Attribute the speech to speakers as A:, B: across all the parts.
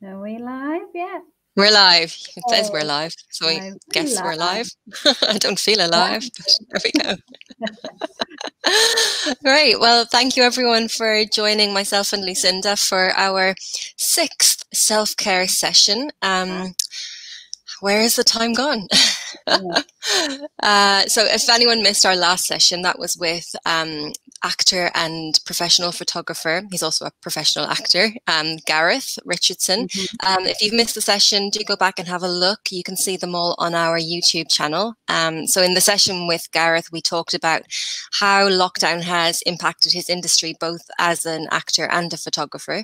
A: Are we live? Yeah.
B: We're live. It says we're live, so I
A: I'm
B: guess we're
A: live.
B: live. I don't feel alive, but there we go. Great. Well, thank you everyone for joining myself and Lucinda for our 6th self-care session. Where is the time gone? So if anyone missed our last session, that was with actor and professional photographer. He's also a professional actor, Gareth Richardson. If you've missed the session, do go back and have a look. You can see them all on our YouTube channel. So in the session with Gareth, we talked about how lockdown has impacted his industry, both as an actor and a photographer.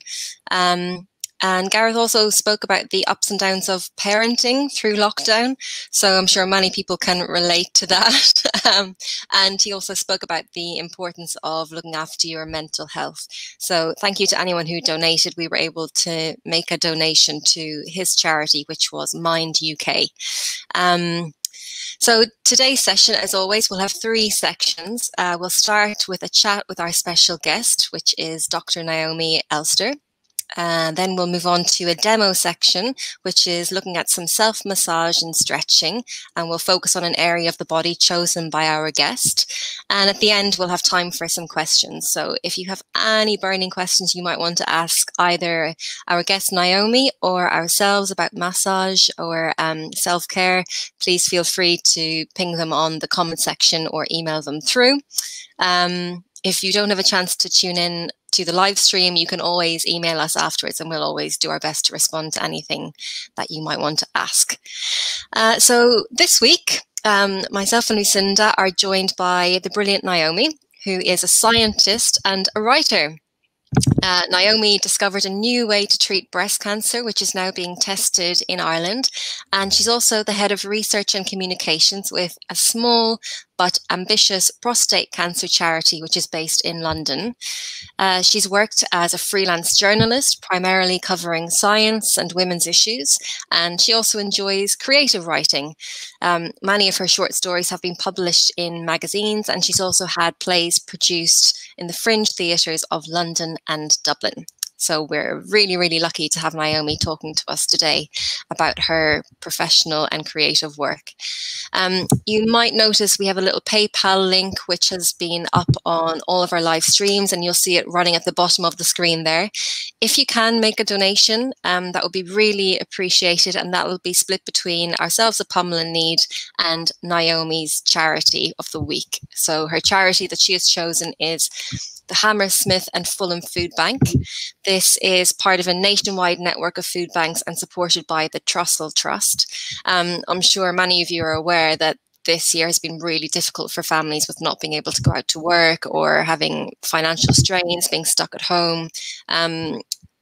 B: And Gareth also spoke about the ups and downs of parenting through lockdown. So I'm sure many people can relate to that. And he also spoke about the importance of looking after your mental health. So thank you to anyone who donated. We were able to make a donation to his charity, which was Mind UK. So today's session, as always, we'll have 3 sections. We'll start with a chat with our special guest, which is Dr. Naomi Elster. And then we'll move on to a demo section, which is looking at some self-massage and stretching, and we'll focus on an area of the body chosen by our guest. And at the end, we'll have time for some questions. So if you have any burning questions you might want to ask either our guest Naomi or ourselves about massage or self-care, please feel free to ping them on the comment section or email them through. If you don't have a chance to tune in to the live stream, you can always email us afterwards and we'll always do our best to respond to anything that you might want to ask. So this week, myself and Lucinda are joined by the brilliant Naomi, who is a scientist and a writer. Naomi discovered a new way to treat breast cancer, which is now being tested in Ireland. And she's also the head of research and communications with a small but ambitious prostate cancer charity, which is based in London. She's worked as a freelance journalist, primarily covering science and women's issues. And she also enjoys creative writing. Many of her short stories have been published in magazines, and she's also had plays produced in the fringe theatres of London and Dublin. So we're really, really lucky to have Naomi talking to us today about her professional and creative work. You might notice we have a little PayPal link, which has been up on all of our live streams, and you'll see it running at the bottom of the screen there. If you can make a donation, that would be really appreciated, and that will be split between ourselves at Pummel and Knead and Naomi's charity of the week. So her charity that she has chosen is the Hammersmith and Fulham Food Bank. This is part of a nationwide network of food banks and supported by the Trussell Trust. I'm sure many of you are aware that this year has been really difficult for families with not being able to go out to work or having financial strains, being stuck at home.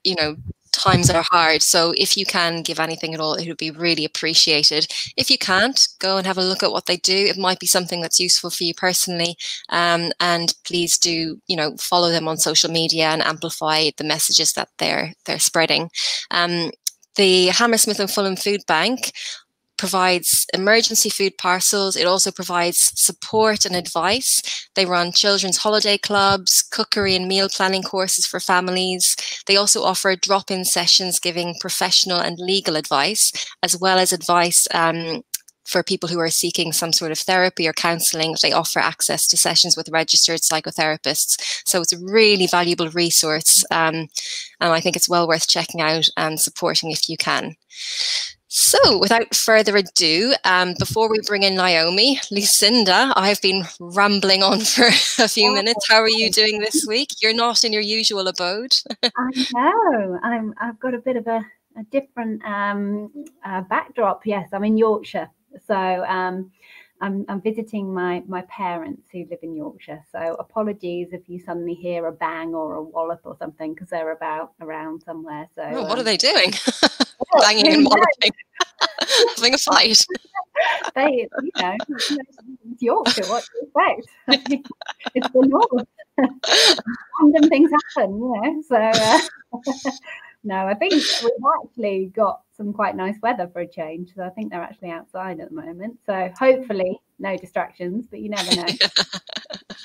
B: You know, times are hard. So if you can give anything at all, it would be really appreciated. If you can't, go and have a look at what they do. It might be something that's useful for you personally. And please do, you know, follow them on social media and amplify the messages that they're spreading. The Hammersmith and Fulham Food Bank provides emergency food parcels. It also provides support and advice. They run children's holiday clubs, cookery and meal planning courses for families. They also offer drop-in sessions giving professional and legal advice, as well as advice for people who are seeking some sort of therapy or counselling. They offer access to sessions with registered psychotherapists. So it's a really valuable resource, and I think it's well worth checking out and supporting if you can. So without further ado, before we bring in Naomi, Lucinda, I've been rambling on for a few minutes. How are you doing this week? You're not in your usual abode.
A: I know. I've got a bit of a different backdrop. Yes, I'm in Yorkshire. So I'm visiting my parents who live in Yorkshire. So apologies if you suddenly hear a bang or a wallop or something, because they're around somewhere. So
B: what are they doing? Banging and walloping, having a fight.
A: They, you know, it's Yorkshire. What do you expect? It's the north. Random things happen, you know. So no, I think we've actually got some quite nice weather for a change. So I think they're actually outside at the moment. So hopefully no distractions, but you never know.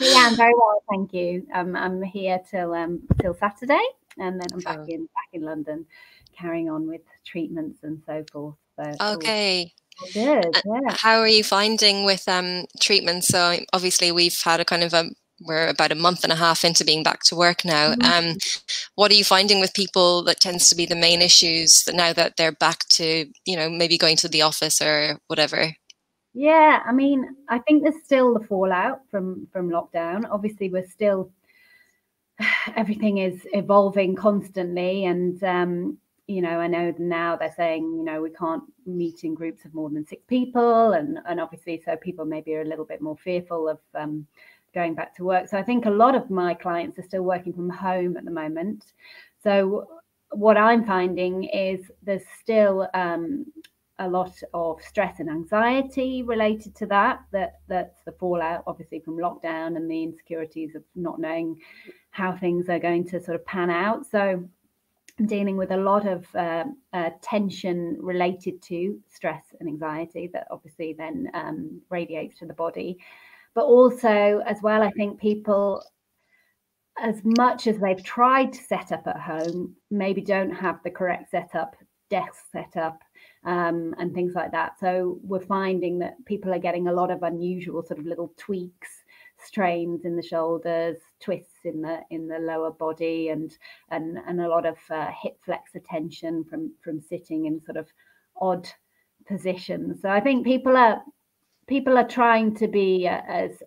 A: Yeah, I'm very well, thank you. I'm here till Saturday, and then I'm back in London. carrying on with treatments and so forth. So
B: okay.
A: all good. Yeah.
B: How are you finding with treatments? So obviously we've had a kind of we're about a month and a half into being back to work now. What are you finding with people that tends to be the main issues that now that they're back to, maybe going to the office or whatever?
A: Yeah, I mean, I think there's still the fallout from lockdown. Obviously, we're still, everything is evolving constantly. And, I know now they're saying, we can't meet in groups of more than 6 people. And obviously, so people maybe are a little bit more fearful of going back to work. So I think a lot of my clients are still working from home at the moment. So what I'm finding is there's still a lot of stress and anxiety related to that's the fallout, obviously, from lockdown and the insecurities of not knowing how things are going to sort of pan out. So I'm dealing with a lot of tension related to stress and anxiety that obviously then radiates to the body. But also as well, I think people, as much as they've tried to set up at home, maybe don't have the correct setup, desk setup, and things like that. So we're finding that people are getting a lot of unusual sort of little tweaks, strains in the shoulders, twists in the lower body, and a lot of hip flexor tension from sitting in sort of odd positions. So I think people are trying to be as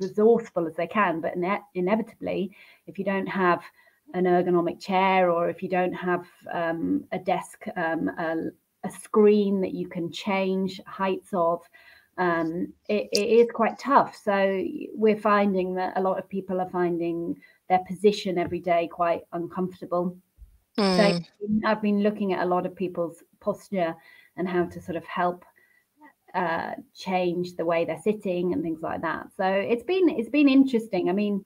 A: resourceful as they can, but inevitably, if you don't have an ergonomic chair, or if you don't have a desk, a screen that you can change heights of, it is quite tough. So we're finding that a lot of people are finding their position every day quite uncomfortable. So I've been looking at a lot of people's posture and how to sort of help change the way they're sitting and things like that. So it's been interesting. I mean,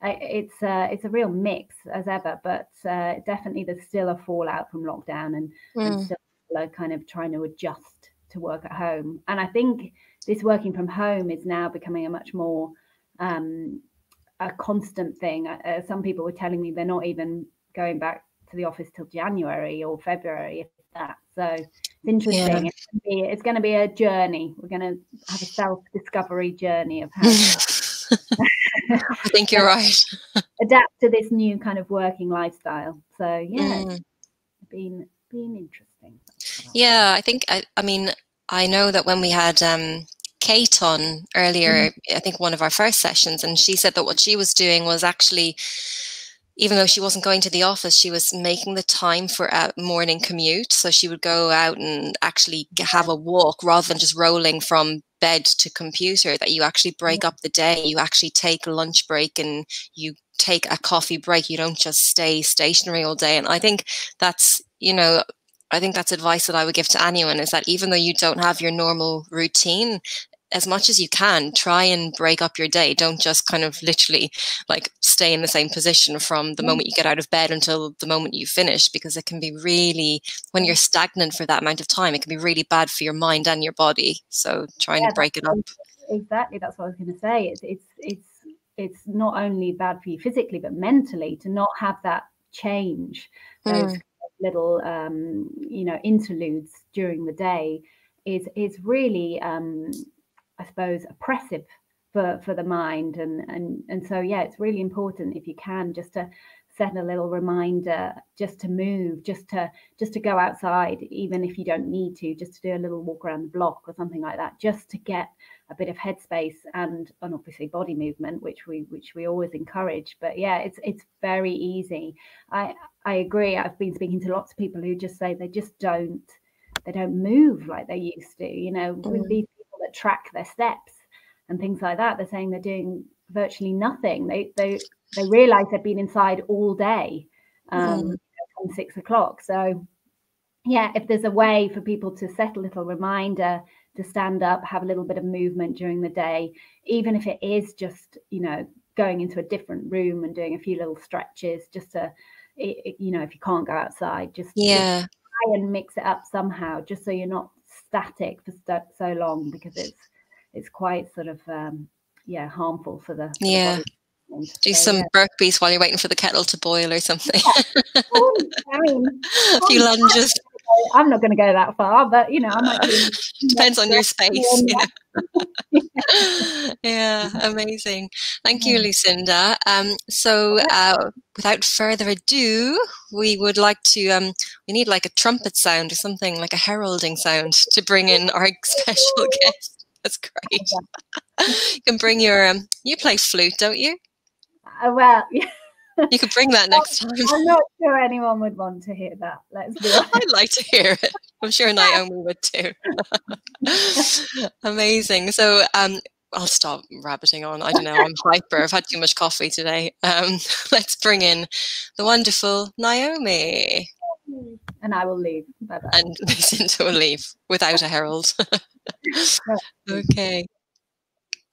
A: it's a real mix as ever, but definitely there's still a fallout from lockdown, and still people are kind of trying to adjust to work at home. And I think this working from home is now becoming a much more a constant thing. Some people were telling me they're not even going back to the office till January or February, if that. So it's interesting. Yeah. It's going to be a journey. We're going to have a self-discovery journey of how
B: I think you're right.
A: Adapt to this new kind of working lifestyle. So yeah, it's been interesting.
B: Yeah, I think I mean, I know that when we had Kate on earlier, I think one of our first sessions, and she said that what she was doing was actually, even though she wasn't going to the office, she was making the time for a morning commute. So she would go out and actually have a walk rather than just rolling from bed to computer, that you actually break up the day. You actually take a lunch break and you take a coffee break. You don't just stay stationary all day. And I think that's, I think that's advice that I would give to anyone, is that even though you don't have your normal routine, as much as you can, try and break up your day. Don't just kind of literally like stay in the same position from the moment you get out of bed until the moment you finish, because it can be really, when you're stagnant for that amount of time, it can be really bad for your mind and your body. So try and break it up.
A: Exactly. That's what I was going to say. It's not only bad for you physically, but mentally, to not have that change, those little, interludes during the day is really, I suppose, oppressive for the mind. And so, yeah, it's really important, if you can, just to set a little reminder, just to move, just to go outside, even if you don't need to, just to do a little walk around the block or something like that, just to get a bit of headspace and obviously body movement, which we always encourage. But yeah, it's very easy. I agree. I've been speaking to lots of people who just say they don't move like they used to, with these people that track their steps and things like that. They're saying they're doing virtually nothing. They realize they've been inside all day from 6 o'clock. So yeah, if there's a way for people to set a little reminder to stand up, have a little bit of movement during the day, even if it is just, going into a different room and doing a few little stretches, just to, if you can't go outside, just try and mix it up somehow, just so you're not static for so long, because it's quite sort of harmful for the body
B: Do some burpees while you're waiting for the kettle to boil or something.
A: Yeah. I mean,
B: a few lunges.
A: I'm not going to go that far, but you know, I might do.
B: Depends on your space. Yeah, amazing. Thank you, Lucinda. So without further ado, we would like to we need like a trumpet sound or something, like a heralding sound to bring in our special guest. That's great. You can bring your you play flute, don't you?
A: Well, yeah.
B: You could bring that next time.
A: I'm not sure anyone would want to hear that. Let's be honest.
B: I'd like to hear it. I'm sure Naomi would too. Amazing. So I'll stop rabbiting on. I don't know. I'm hyper. I've had too much coffee today. Let's bring in the wonderful Naomi.
A: And I will leave. Bye-bye.
B: And Lucinda will leave without a herald. Okay.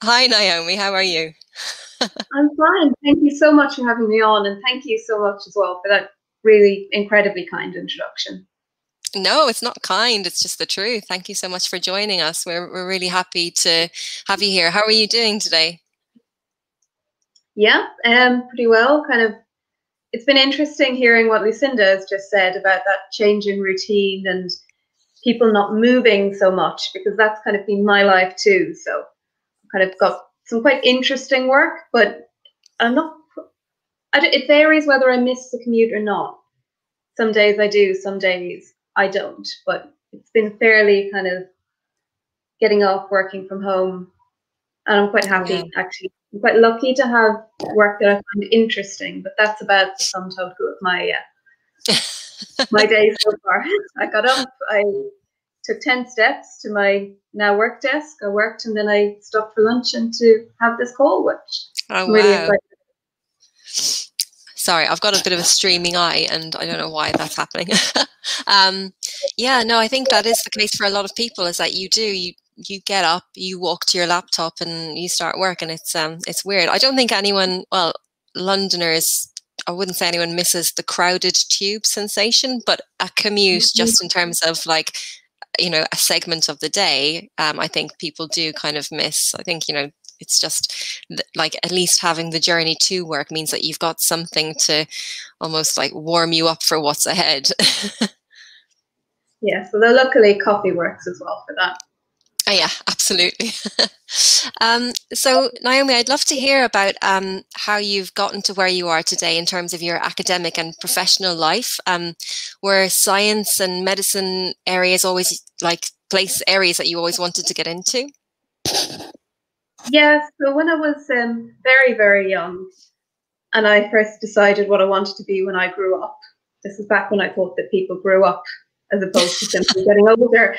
B: Hi, Naomi. How are you?
C: I'm fine. Thank you so much for having me on, and thank you so much as well for that really incredibly kind introduction.
B: No, it's not kind. It's just the truth. Thank you so much for joining us. We're really happy to have you here. How are you doing today?
C: Yeah, pretty well. Kind of, it's been interesting hearing what Lucinda has just said about that change in routine and people not moving so much, because that's kind of been my life too. So I've kind of got some quite interesting work, but it varies whether I miss the commute or not. Some days I do, some days I don't, but it's been fairly kind of getting off working from home, and I'm quite happy actually. I'm quite lucky to have work that I find interesting, but that's about the sum total of my my day so far. I got up, I took 10 steps to my now work desk. I worked, and then I stopped for lunch and to have this call, which I'm really excited.
B: Sorry, I've got a bit of a streaming eye and I don't know why that's happening. Yeah, no, I think that is the case for a lot of people, is that you get up, you walk to your laptop and you start work, and it's weird. I don't think anyone, well, Londoners, I wouldn't say anyone misses the crowded tube sensation, but a commute just in terms of like, you know, a segment of the day, I think people do kind of miss. I think, you know, it's just like at least having the journey to work means that you've got something to almost like warm you up for what's ahead.
C: Yeah, so luckily coffee works as well for that.
B: Oh, yeah, absolutely. So Naomi, I'd love to hear about how you've gotten to where you are today in terms of your academic and professional life. Were science and medicine areas always like areas that you always wanted to get into?
C: Yeah, so when I was very, very young, and I first decided what I wanted to be when I grew up, this is back when I thought that people grew up as opposed to simply getting older.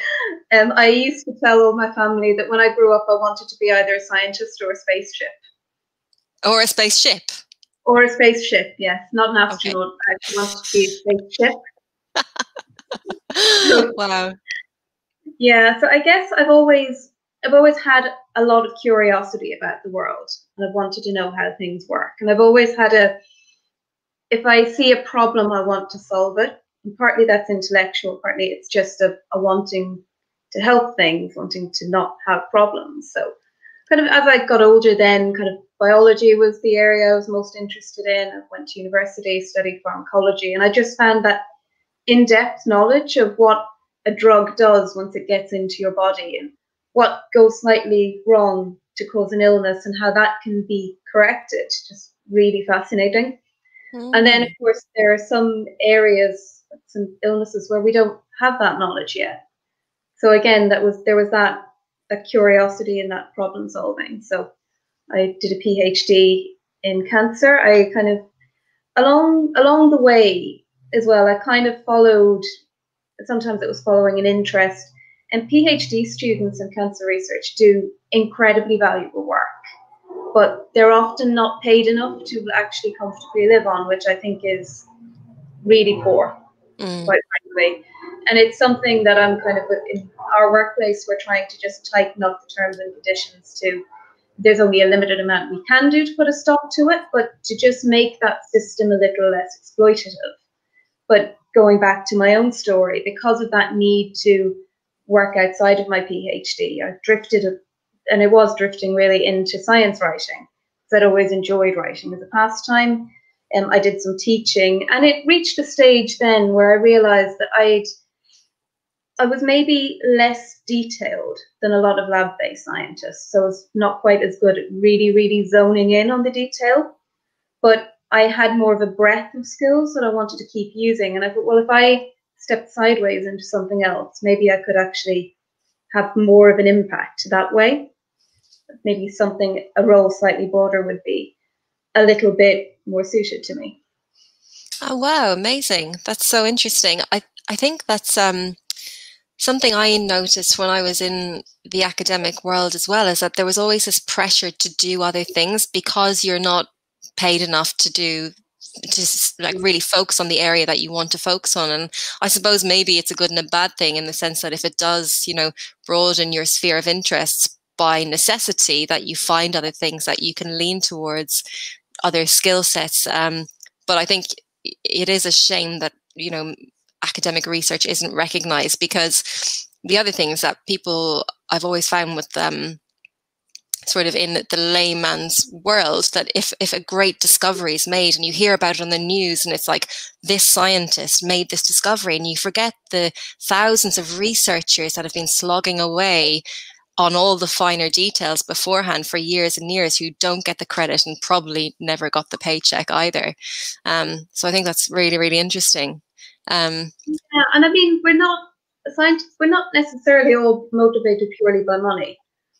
C: I used to tell all my family that when I grew up, I wanted to be either a scientist or a spaceship.
B: Or a spaceship?
C: Or a spaceship, yes. Not an astronaut. Okay. I actually wanted to be a spaceship.
B: Wow.
C: Yeah, so I guess I've always had a lot of curiosity about the world, and I've wanted to know how things work. And I've always had if I see a problem, I want to solve it. And partly that's intellectual, partly it's just a wanting to help things, wanting to not have problems. So kind of as I got older then, kind of biology was the area I was most interested in. I went to university, studied pharmacology, and I just found that in-depth knowledge of what a drug does once it gets into your body and what goes slightly wrong to cause an illness and how that can be corrected. Just really fascinating. And then, of course, there are some areas, some illnesses where we don't have that knowledge yet. So again, there was that curiosity and that problem solving. So I did a PhD in cancer. I kind of along the way as well, I kind of followed. Sometimes it was following an interest. And PhD students in cancer research do incredibly valuable work, but they're often not paid enough to actually comfortably live on, which I think is really poor, quite frankly. And it's something that I'm kind of, in our workplace, we're trying to just tighten up the terms and conditions to, there's only a limited amount we can do to put a stop to it, but to just make that system a little less exploitative. But going back to my own story, because of that need to work outside of my PhD, I drifted, and it was drifting really into science writing. because I'd always enjoyed writing as a pastime. I did some teaching, and it reached a stage then where I realized that I was maybe less detailed than a lot of lab-based scientists. So I was not quite as good at really, really zoning in on the detail. But I had more of a breadth of skills that I wanted to keep using. And I thought, well, if I stepped sideways into something else, maybe I could actually have more of an impact that way. Maybe a role slightly broader would be a little bit more suited to me.
B: Oh, wow. Amazing. That's so interesting. I think that's something I noticed when I was in the academic world as well, is that there was always this pressure to do other things because you're not paid enough to like really focus on the area that you want to focus on. And I suppose maybe it's a good and a bad thing, in the sense that if it does, you know, broaden your sphere of interests, by necessity that you find other things that you can lean towards, other skill sets. But I think it is a shame that, you know, academic research isn't recognized, because the other things that people, I've always found with sort of in the layman's world, that if a great discovery is made and you hear about it on the news and it's like, this scientist made this discovery, and you forget the thousands of researchers that have been slogging away on all the finer details beforehand for years and years, who don't get the credit and probably never got the paycheck either. So I think that's really, really interesting.
C: Yeah, and I mean, we're not scientists, we're not necessarily all motivated purely by money,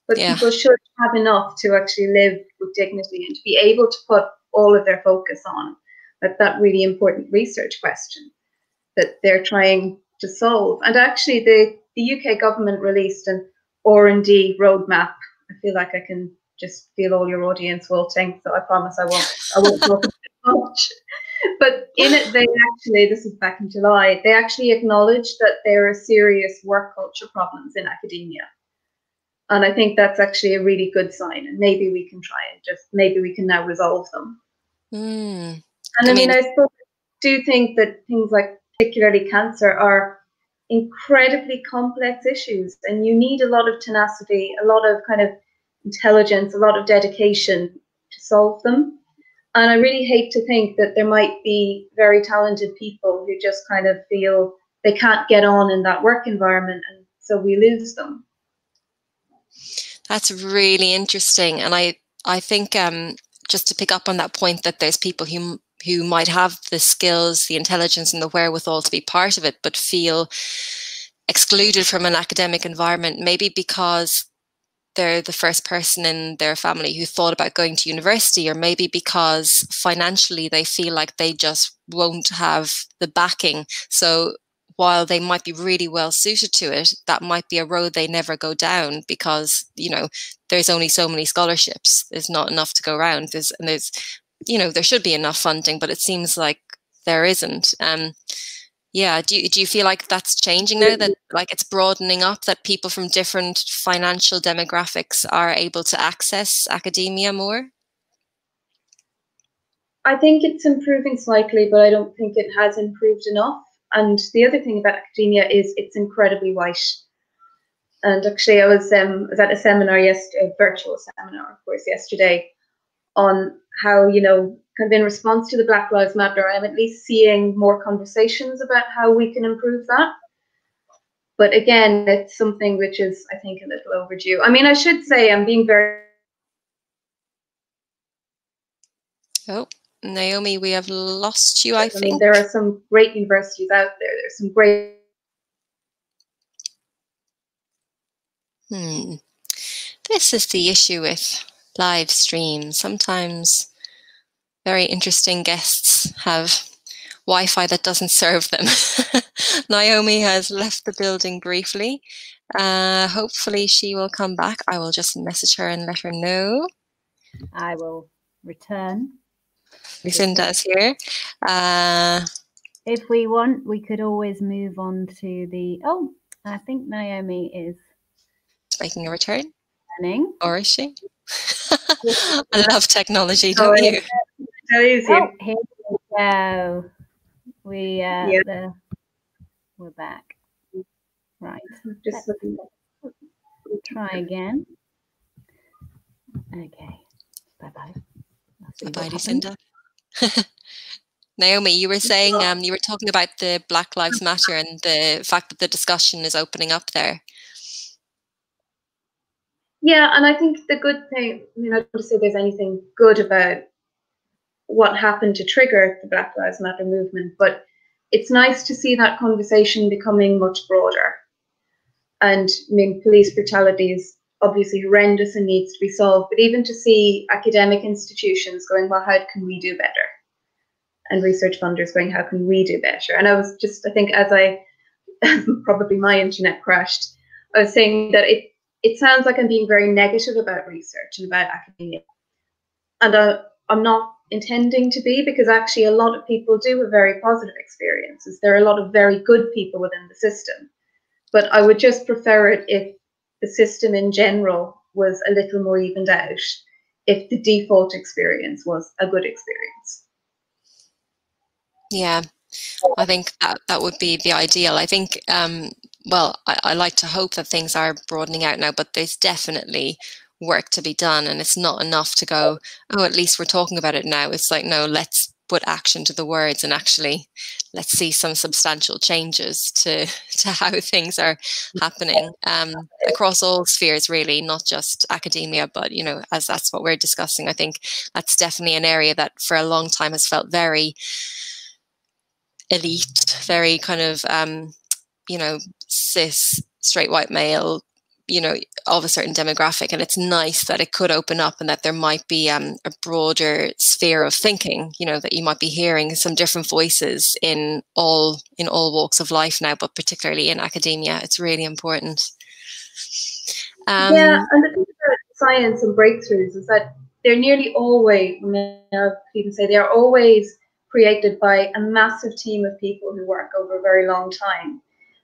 C: but people should have enough to actually live with dignity and to be able to put all of their focus on that really important research question that they're trying to solve. And actually, the UK government released an R&D roadmap. I feel like I can just feel all your audience wilting, so I promise I won't talk much. But in it, they actually, this is back in July, they actually acknowledged that there are serious work culture problems in academia. And I think that's actually a really good sign. And maybe we can try and maybe we can now resolve them. And I mean, I suppose I do think that things like particularly cancer are incredibly complex issues, and you need a lot of tenacity, a lot of kind of intelligence, a lot of dedication to solve them. And I really hate to think that there might be very talented people who just kind of feel they can't get on in that work environment, and so we lose them.
B: That's really interesting. And I think just to pick up on that point, that there's people who might have the skills, the intelligence and the wherewithal to be part of it, but feel excluded from an academic environment, maybe because they're the first person in their family who thought about going to university, or maybe because financially they feel like they just won't have the backing. So while they might be really well suited to it, that might be a road they never go down, because, you know, there's only so many scholarships. There's not enough to go around. There's, you know, there should be enough funding, but it seems like there isn't. Yeah. Do you feel like that's changing now, that like it's broadening up, that people from different financial demographics are able to access academia more?
C: I think it's improving slightly, but I don't think it has improved enough. And the other thing about academia is it's incredibly white. And actually, I was at a seminar yesterday, a virtual seminar, of course, yesterday, on how, you know, kind of in response to the Black Lives Matter, I'm at least seeing more conversations about how we can improve that. But again, it's something which is, I think, a little overdue. I mean, I should say I'm being very...
B: Oh, Naomi, we have lost you, I think.
C: mean, there are some great universities out there. There's some great...
B: This is the issue with live streams. Sometimes very interesting guests have Wi-Fi that doesn't serve them. Naomi has left the building briefly. Hopefully she will come back. I will just message her and let her know.
A: I will return.
B: Lucinda's here.
A: If we want, we could always move on to the... Oh, I think Naomi is
B: making a return.
A: Returning.
B: Or is she? I love technology, don't you?
A: Oh, here we go. We're back. Right.
C: Just
A: try again. Okay. Bye-bye.
B: Bye, Lucinda. Naomi, you were saying, you were talking about the Black Lives Matter and the fact that the discussion is opening up there.
C: Yeah, and I think the good thing, I mean, I don't want to say there's anything good about what happened to trigger the Black Lives Matter movement, but it's nice to see that conversation becoming much broader. And I mean, police brutality is obviously horrendous and needs to be solved, but even to see academic institutions going, well, how can we do better? And research funders going, how can we do better? And I was just, I think as probably my internet crashed, I was saying that it sounds like I'm being very negative about research and about academia. And I'm not intending to be, because actually a lot of people do have very positive experiences. There are a lot of very good people within the system. But I would just prefer it if the system in general was a little more evened out, if the default experience was a good experience.
B: Yeah, I think that would be the ideal. I think, well, I like to hope that things are broadening out now, but there's definitely work to be done, and it's not enough to go, oh, at least we're talking about it now. It's like, no, let's put action to the words, and actually let's see some substantial changes to how things are happening across all spheres, really, not just academia, but, you know, as that's what we're discussing. I think that's definitely an area that for a long time has felt very elite, very kind of you know, cis straight white male, you know, of a certain demographic. And it's nice that it could open up, and that there might be a broader sphere of thinking, you know, that you might be hearing some different voices in all walks of life now, but particularly in academia. It's really important.
C: Yeah, and the thing about science and breakthroughs is that they're nearly always, I mean, I'll even say they're always created by a massive team of people who work over a very long time.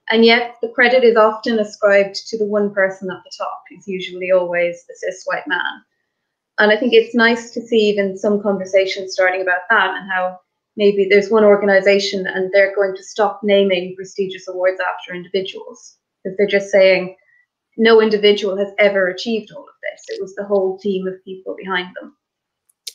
C: And yet the credit is often ascribed to the one person at the top, who's usually always the cis white man. And I think it's nice to see even some conversations starting about that, and how maybe there's one organization and they're going to stop naming prestigious awards after individuals, because they're just saying no individual has ever achieved all of this. It was the whole team of people behind them.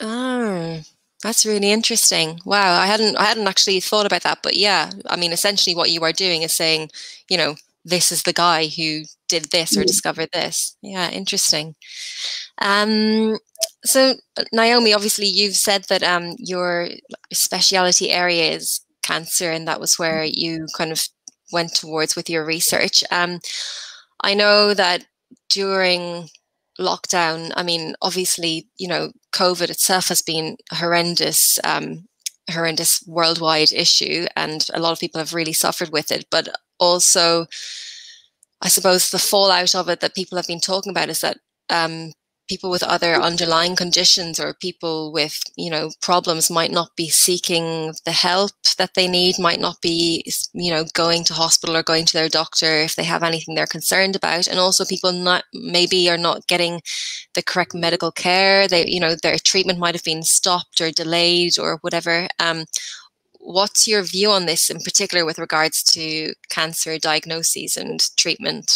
B: Oh, that's really interesting. Wow, I hadn't actually thought about that. But yeah, I mean, essentially what you are doing is saying, you know, this is the guy who did this or discovered this. Yeah, interesting. So Naomi, obviously you've said that your speciality area is cancer, and that was where you kind of went towards with your research. I know that during lockdown, I mean, obviously, you know, COVID itself has been a horrendous worldwide issue, and a lot of people have really suffered with it. But also, I suppose the fallout of it that people have been talking about is that people with other underlying conditions, or people with, you know, problems, might not be seeking the help that they need, might not be, you know, going to hospital or going to their doctor if they have anything they're concerned about. And also people maybe are not getting the correct medical care. They, you know, their treatment might have been stopped or delayed or whatever. What's your view on this, in particular with regards to cancer diagnoses and treatment?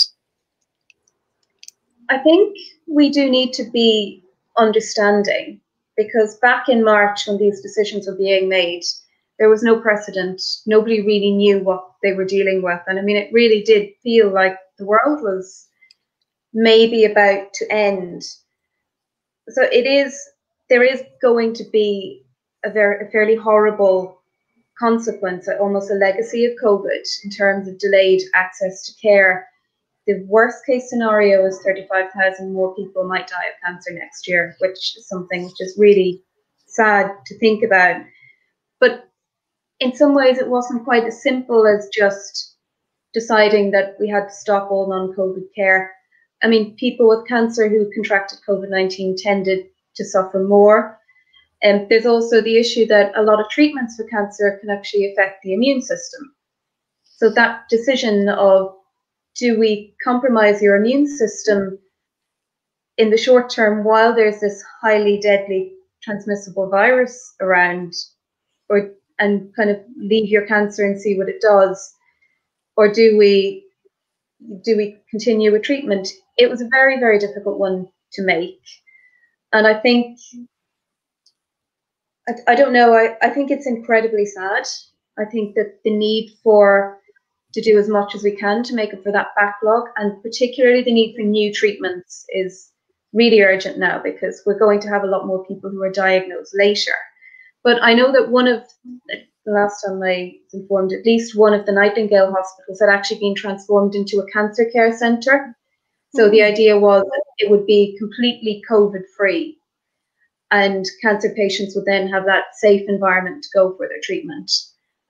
C: I think we do need to be understanding, because back in March, when these decisions were being made, there was no precedent. Nobody really knew what they were dealing with. And I mean, it really did feel like the world was maybe about to end. So there is going to be a fairly horrible consequence, almost a legacy of COVID, in terms of delayed access to care. The worst case scenario is 35,000 more people might die of cancer next year, which is something which is really sad to think about. But in some ways, it wasn't quite as simple as just deciding that we had to stop all non-COVID care. I mean, people with cancer who contracted COVID-19 tended to suffer more. And there's also the issue that a lot of treatments for cancer can actually affect the immune system. So that decision of, do we compromise your immune system in the short term while there's this highly deadly transmissible virus around, and kind of leave your cancer and see what it does? Or do we continue with treatment? It was a very, very difficult one to make. And I think I don't know. I think it's incredibly sad. I think that the need to do as much as we can to make up for that backlog, and particularly the need for new treatments, is really urgent now, because we're going to have a lot more people who are diagnosed later. But I know that the last time I was informed, at least one of the Nightingale hospitals had actually been transformed into a cancer care centre. So the idea was that it would be completely COVID-free, and cancer patients would then have that safe environment to go for their treatment,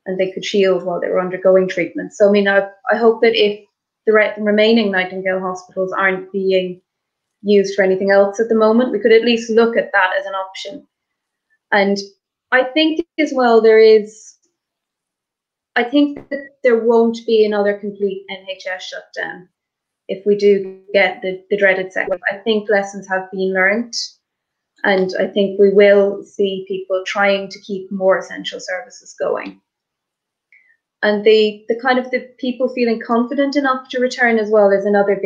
C: and they could shield while they were undergoing treatment. So I mean, I hope that if the remaining Nightingale hospitals aren't being used for anything else at the moment, we could at least look at that as an option. And I think as well I think that there won't be another complete NHS shutdown if we do get the dreaded second. I think lessons have been learned, and I think we will see people trying to keep more essential services going. And the kind of the people feeling confident enough to return as well is another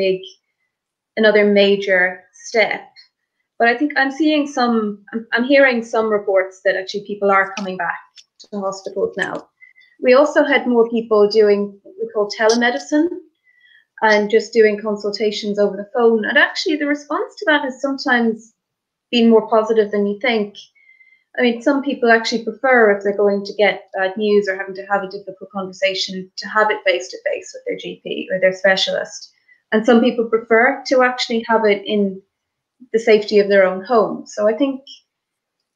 C: major step. But I think I'm hearing some reports that actually people are coming back to the hospitals now. We also had more people doing what we call telemedicine, and just doing consultations over the phone. And actually the response to that has sometimes been more positive than you think. I mean, some people actually prefer, if they're going to get bad news or having to have a difficult conversation, to have it face-to-face with their GP or their specialist. And some people prefer to actually have it in the safety of their own home. So I think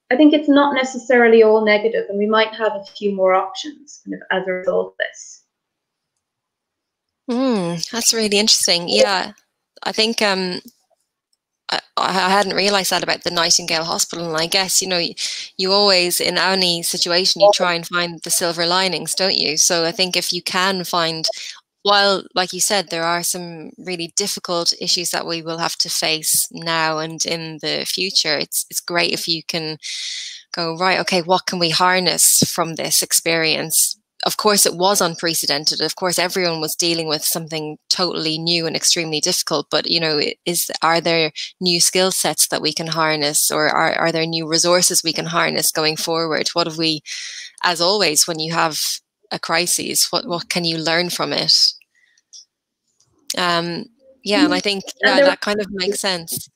C: it's not necessarily all negative, and we might have a few more options kind of as a result of this.
B: That's really interesting. Yeah, I think I hadn't realised that about the Nightingale Hospital, and I guess, you know, you always, in any situation, you try and find the silver linings, don't you? So I think if you can find, while, like you said, there are some really difficult issues that we will have to face now and in the future, it's great if you can go, right, okay, what can we harness from this experience? Of course, it was unprecedented. Of course, everyone was dealing with something totally new and extremely difficult. But, you know, are there new skill sets that we can harness, or are there new resources we can harness going forward? What have we, as always, when you have a crisis, what can you learn from it? Yeah, and I think that kind of makes sense.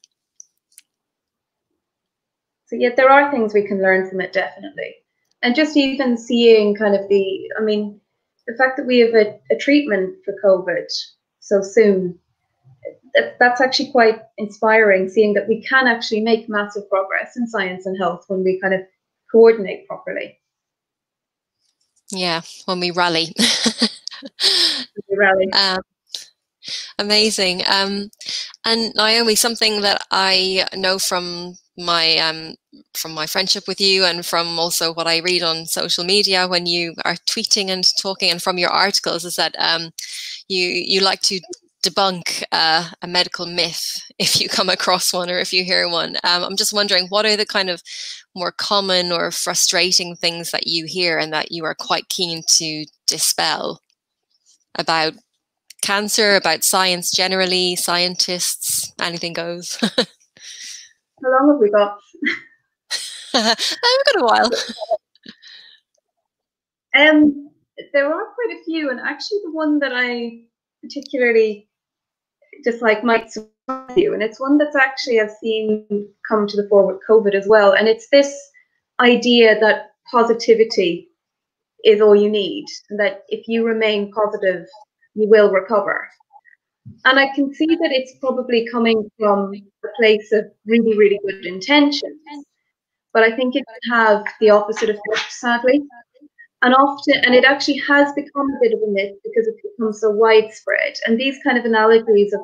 C: So yeah, there are things we can learn from it, definitely. And just even seeing kind of the fact that we have a treatment for COVID so soon, that's actually quite inspiring, seeing that we can actually make massive progress in science and health when we kind of coordinate properly.
B: Yeah, when we rally. Amazing. And Naomi, something that I know from my friendship with you, and from also what I read on social media when you are tweeting and talking, and from your articles, is that you like to debunk a medical myth if you come across one or if you hear one. I'm just wondering, what are the kind of more common or frustrating things that you hear and that you are quite keen to dispel about cancer, about science generally, scientists, anything goes?
C: How long have we got?
B: We've got a while.
C: There are quite a few, and actually the one that I particularly dislike might surprise you, and it's one that's actually I've seen come to the fore with COVID as well, and it's this idea that positivity is all you need, and that if you remain positive, you will recover. And I can see that it's probably coming from a place of really, really good intentions, but I think it can have the opposite effect, sadly. And often, and it actually has become a bit of a myth because it's become so widespread. And these kind of analogies of,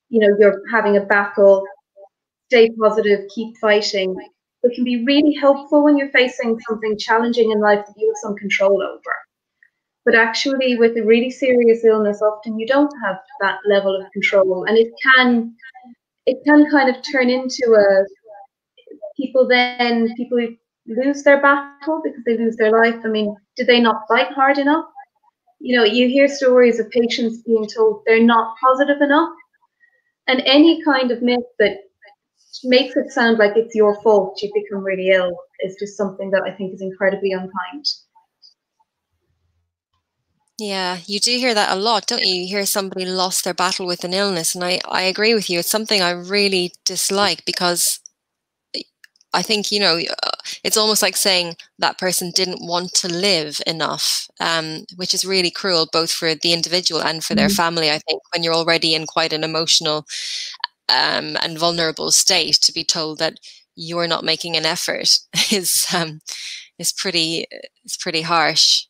C: you know, you're having a battle, stay positive, keep fighting, it can be really helpful when you're facing something challenging in life that you have some control over. But actually, with a really serious illness, often you don't have that level of control, and it can kind of turn into people lose their battle because they lose their life. I mean, did they not fight hard enough? You know, you hear stories of patients being told they're not positive enough, and any kind of myth that makes it sound like it's your fault you become really ill is just something that I think is incredibly unkind.
B: Yeah, you do hear that a lot, don't you? You hear somebody lost their battle with an illness, and I agree with you. It's something I really dislike, because I think, you know, it's almost like saying that person didn't want to live enough, which is really cruel, both for the individual and for their family. I think when you're already in quite an emotional and vulnerable state, to be told that you're not making an effort is pretty harsh.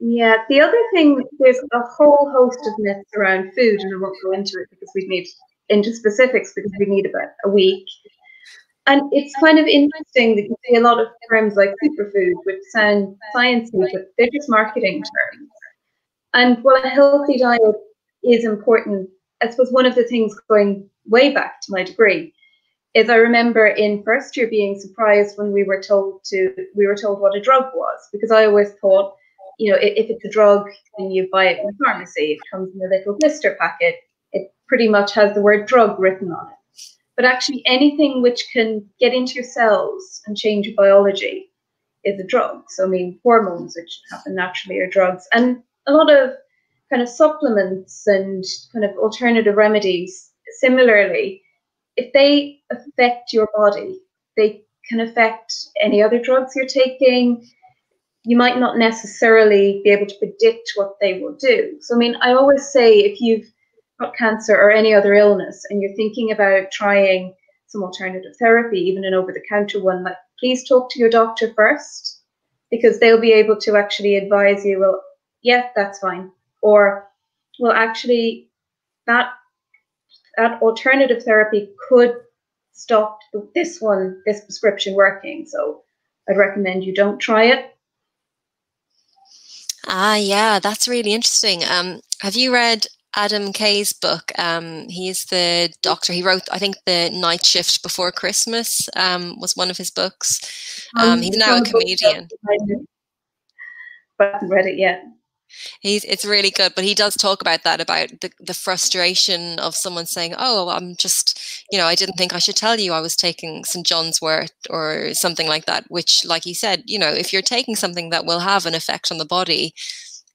C: Yeah, the other thing, there's a whole host of myths around food, and I won't go into it because we'd need into specifics because we need about a week. And it's kind of interesting that you see a lot of terms like superfood, which sound sciencey, but they're just marketing terms. And while a healthy diet is important, I suppose one of the things going way back to my degree is I remember in first year being surprised when we were told what a drug was, because I always thought, you know, if it's a drug and you buy it in the pharmacy, it comes in a little blister packet, it pretty much has the word drug written on it. But actually anything which can get into your cells and change your biology is a drug. So I mean, hormones which happen naturally are drugs, and a lot of kind of supplements and kind of alternative remedies similarly, if they affect your body, they can affect any other drugs you're taking. You might not necessarily be able to predict what they will do. So I mean, I always say, if you've got cancer or any other illness and you're thinking about trying some alternative therapy, even an over-the-counter one, like, please talk to your doctor first, because they'll be able to actually advise you, well, yeah, that's fine, or, well, actually that alternative therapy could stop this prescription working, so I'd recommend you don't try it.
B: Yeah, that's really interesting. Have you read Adam Kay's book? He's the doctor. He wrote, I think, The Night Shift Before Christmas was one of his books. He's now a comedian.
C: But I haven't read it yet.
B: It's really good, but he does talk about that, about the frustration of someone saying, oh, I'm just, you know, I didn't think I should tell you I was taking St. John's wort or something like that, which, like you said, you know, if you're taking something that will have an effect on the body,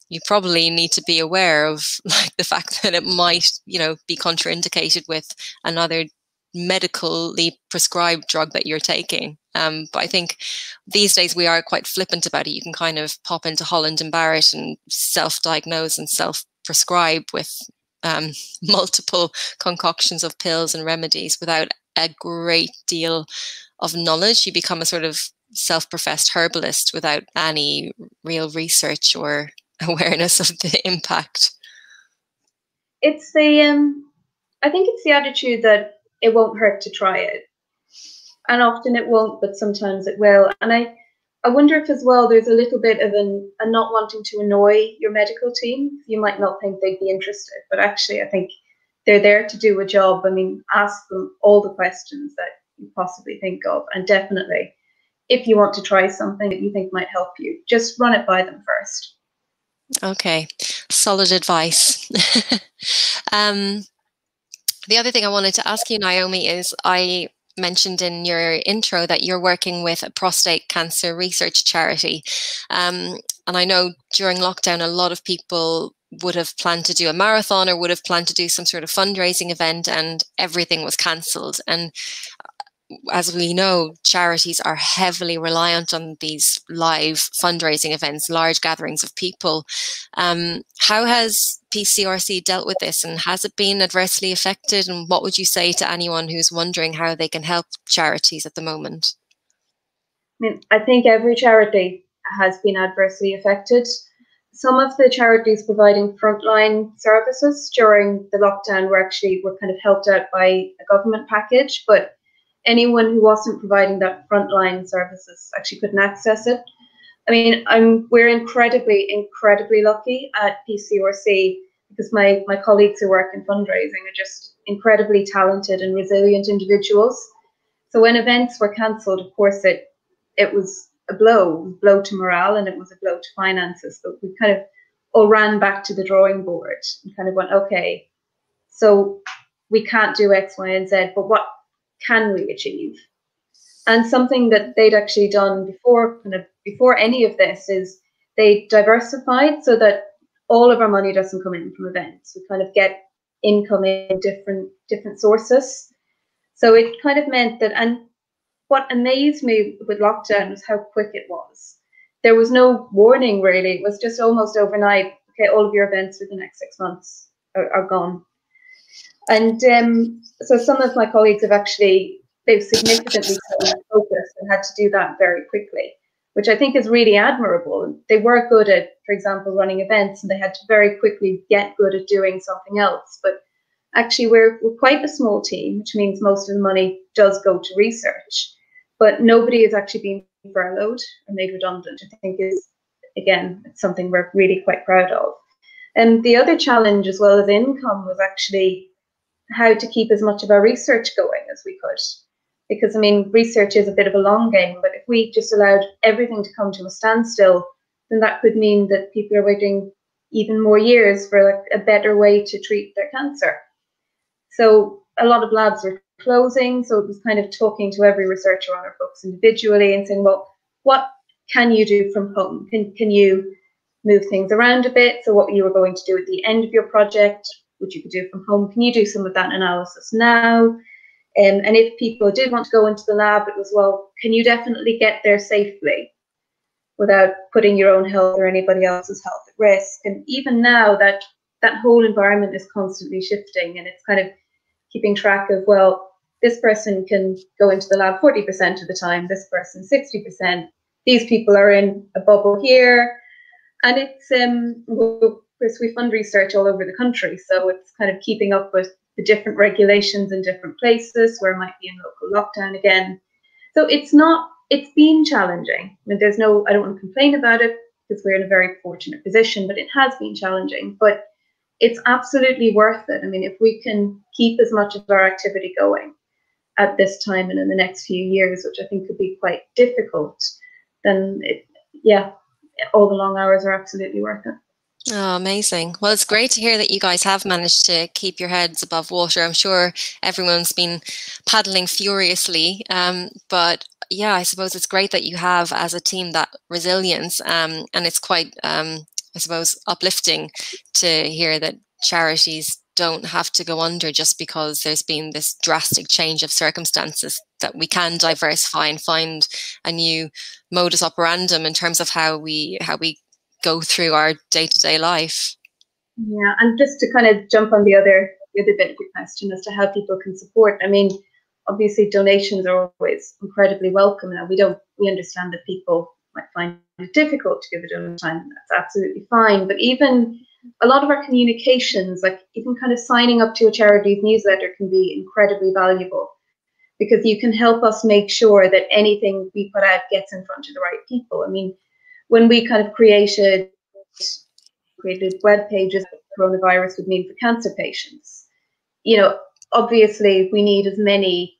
B: you probably need to be aware of, like, the fact that it might, you know, be contraindicated with another medically prescribed drug that you're taking. But I think these days we are quite flippant about it. You can kind of pop into Holland and Barrett and self-diagnose and self-prescribe with multiple concoctions of pills and remedies without a great deal of knowledge. You become a sort of self-professed herbalist without any real research or awareness of the impact.
C: It's I think it's the attitude that it won't hurt to try it. And often it won't, but sometimes it will. And I wonder if as well there's a little bit of a not wanting to annoy your medical team. You might not think they'd be interested, but actually I think they're there to do a job. I mean, ask them all the questions that you possibly think of. And definitely, if you want to try something that you think might help you, just run it by them first.
B: Okay, solid advice. The other thing I wanted to ask you, Naomi, is I mentioned in your intro that you're working with a prostate cancer research charity. And I know during lockdown, a lot of people would have planned to do a marathon or would have planned to do some sort of fundraising event, and everything was cancelled. And as we know, charities are heavily reliant on these live fundraising events, large gatherings of people. How has PCRC dealt with this, and has it been adversely affected? And what would you say to anyone who's wondering how they can help charities at the moment?
C: I mean, I think every charity has been adversely affected. Some of the charities providing frontline services during the lockdown were kind of helped out by a government package, but anyone who wasn't providing that frontline services actually couldn't access it. I mean, we're incredibly lucky at PCRC, because my colleagues who work in fundraising are just incredibly talented and resilient individuals. So when events were cancelled, of course, it was a blow to morale, and it was a blow to finances. But we kind of all ran back to the drawing board and kind of went, okay, so we can't do X, Y, and Z, but what can we achieve? And something that they'd actually done before any of this is they diversified so that all of our money doesn't come in from events. We kind of get income in different sources. So it kind of meant that, and what amazed me with lockdown was how quick it was. There was no warning really. It was just almost overnight. Okay, all of your events for the next 6 months are gone. And so some of my colleagues they've significantly focused and had to do that very quickly, which I think is really admirable. They were good at, for example, running events, and they had to very quickly get good at doing something else. But actually, we're quite a small team, which means most of the money does go to research, but nobody is actually being furloughed or made redundant. I think is, again, it's something we're really quite proud of. And the other challenge, as well as income, was actually how to keep as much of our research going as we could. Because, I mean, research is a bit of a long game, but if we just allowed everything to come to a standstill, then that could mean that people are waiting even more years for like a better way to treat their cancer. So a lot of labs were closing, so it was kind of talking to every researcher on our books individually and saying, well, what can you do from home? Can you move things around a bit? So what you were going to do at the end of your project, which you could do from home, can you do some of that analysis now? And if people did want to go into the lab, it was, well, can you definitely get there safely without putting your own health or anybody else's health at risk? And even now, that whole environment is constantly shifting, and it's kind of keeping track of, well, this person can go into the lab 40% of the time, this person 60%, these people are in a bubble here. And it's, of course, we fund research all over the country, so it's kind of keeping up with the different regulations in different places where it might be in local lockdown again. So it's been challenging. I mean, I don't want to complain about it because we're in a very fortunate position, but it has been challenging. But it's absolutely worth it. I mean, if we can keep as much of our activity going at this time and in the next few years, which I think could be quite difficult, then all the long hours are absolutely worth it.
B: Oh, amazing. Well, it's great to hear that you guys have managed to keep your heads above water. I'm sure everyone's been paddling furiously, but yeah, I suppose it's great that you have as a team that resilience, and it's quite, I suppose, uplifting to hear that charities don't have to go under just because there's been this drastic change of circumstances, that we can diversify and find a new modus operandum in terms of how we go through our day-to-day life.
C: Yeah, and just to kind of jump on the other bit of the question as to how people can support. I mean, obviously donations are always incredibly welcome, and we understand that people might find it difficult to give a donation. That's absolutely fine. But even a lot of our communications, like even kind of signing up to a charity's newsletter, can be incredibly valuable, because you can help us make sure that anything we put out gets in front of the right people. I mean, when we kind of created web pages that coronavirus would mean for cancer patients, obviously we need as many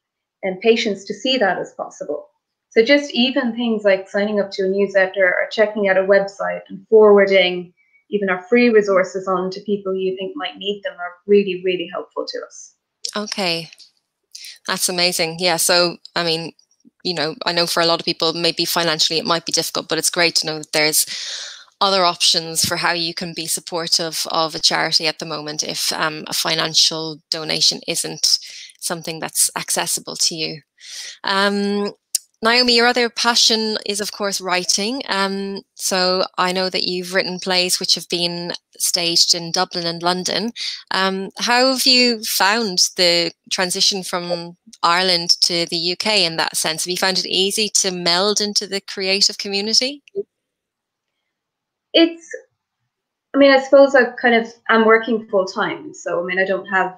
C: patients to see that as possible. So just even things like signing up to a newsletter or checking out a website and forwarding even our free resources on to people you think might need them are really, really helpful to us.
B: Okay, that's amazing. Yeah, so I mean, I know for a lot of people, maybe financially it might be difficult, but it's great to know that there's other options for how you can be supportive of a charity at the moment if a financial donation isn't something that's accessible to you. Naomi, your other passion is, of course, writing. So I know that you've written plays which have been staged in Dublin and London. How have you found the transition from Ireland to the UK in that sense? Have you found it easy to meld into the creative community?
C: I suppose I'm working full time. So, I mean, I don't have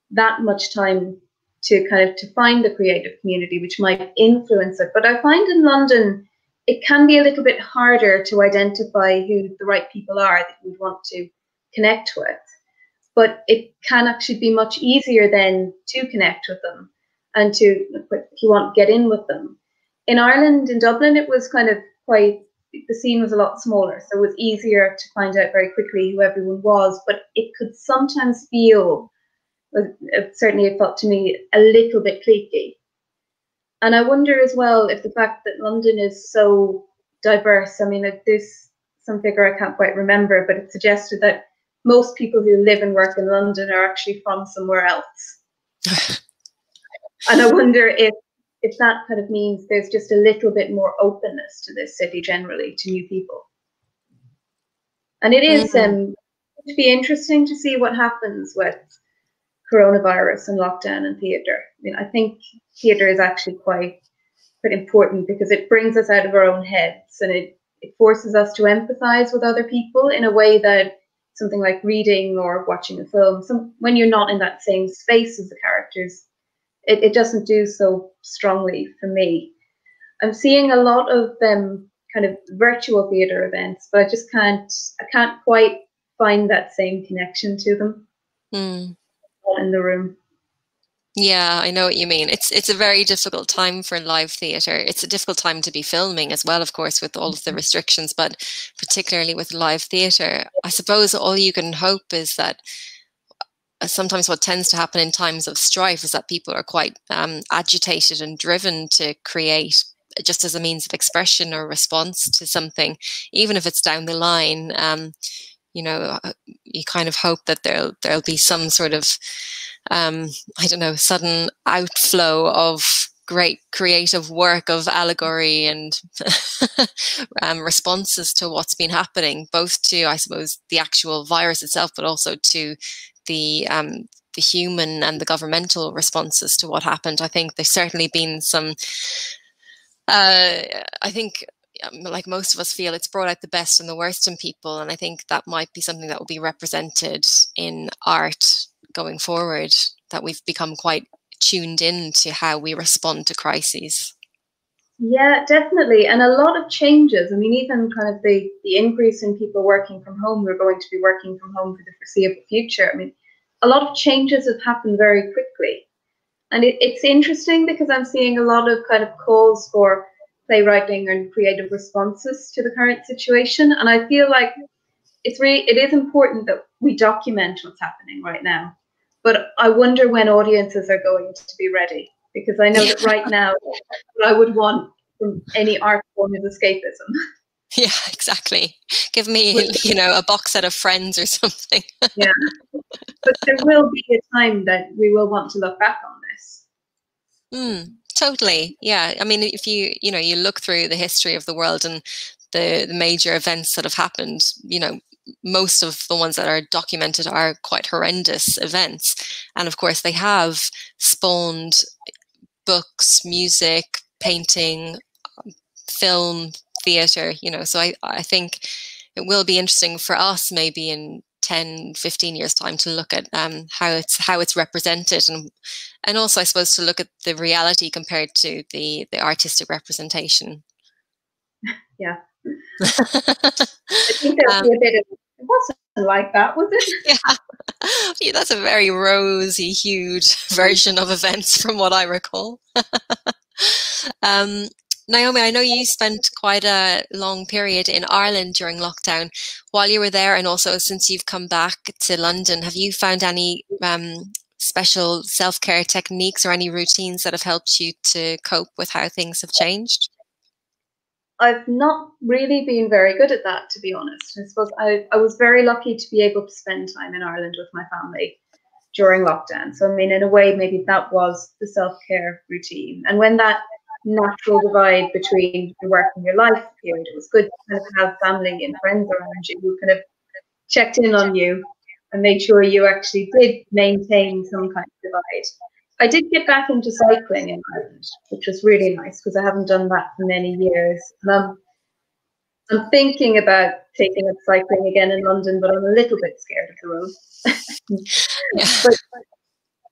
C: that much time to find the creative community, which might influence it. But I find in London, it can be a little bit harder to identify who the right people are that you would want to connect with. But it can actually be much easier then to connect with them and to, if you want, get in with them. In Ireland, in Dublin, it was kind of the scene was a lot smaller, so it was easier to find out very quickly who everyone was, but it could sometimes feel, certainly it felt to me, a little bit cliquey. And I wonder as well if the fact that London is so diverse, I mean, there's some figure I can't quite remember, but it suggested that most people who live and work in London are actually from somewhere else. And I wonder if that kind of means there's just a little bit more openness to this city generally, to new people. And it is to be interesting to see what happens with coronavirus and lockdown and theatre. I mean, I think theatre is actually quite important because it brings us out of our own heads, and it forces us to empathise with other people in a way that something like reading or watching a film, when you're not in that same space as the characters, it doesn't do so strongly for me. I'm seeing a lot of kind of virtual theatre events, but I can't quite find that same connection to them. Not in the room.
B: Yeah, I know what you mean. It's a very difficult time for live theatre. It's a difficult time to be filming as well, of course, with all of the restrictions, but particularly with live theatre. I suppose all you can hope is that sometimes what tends to happen in times of strife is that people are quite agitated and driven to create just as a means of expression or response to something, even if it's down the line. You know, you kind of hope that there'll be some sort of I don't know, sudden outflow of great creative work of allegory and responses to what's been happening, both to, I suppose, the actual virus itself, but also to the human and the governmental responses to what happened. I think there's certainly been some, I think, like most of us feel, it's brought out the best and the worst in people. And I think that might be something that will be represented in art going forward, that we've become quite tuned in to how we respond to crises.
C: Yeah, definitely. And a lot of changes. I mean, even kind of the increase in people working from home, we're going to be working from home for the foreseeable future. I mean, a lot of changes have happened very quickly. And it's interesting because I'm seeing a lot of kind of calls for playwriting and creative responses to the current situation. And I feel like it is important that we document what's happening right now. But I wonder when audiences are going to be ready, because I know that right now what I would want from any art form is escapism.
B: Yeah, exactly. Give me, you know, a box set of Friends or something.
C: Yeah. But there will be a time that we will want to look back on this.
B: Totally. Yeah. I mean, if you look through the history of the world and the major events that have happened, you know, most of the ones that are documented are quite horrendous events. And of course, they have spawned books, music, painting, film, theatre, you know. So I think it will be interesting for us maybe in 10, 15 years time to look at how it's represented, and also I suppose to look at the reality compared to the artistic representation.
C: Yeah. I think there'll be a bit of, it wasn't like that, was it?
B: Yeah, that's a very rosy, huge version of events from what I recall. Naomi, I know you spent quite a long period in Ireland during lockdown. While you were there, and also since you've come back to London, have you found any special self-care techniques or any routines that have helped you to cope with how things have changed?
C: I've not really been very good at that, to be honest. I suppose I was very lucky to be able to spend time in Ireland with my family during lockdown. So, I mean, in a way, maybe that was the self-care routine. And when that natural divide between your work and your life appeared, it was good to kind of have family and friends around you who kind of checked in on you and made sure you actually did maintain some kind of divide. I did get back into cycling in Ireland, which was really nice because I haven't done that for many years. And I'm thinking about taking up cycling again in London, but I'm a little bit scared of the road. But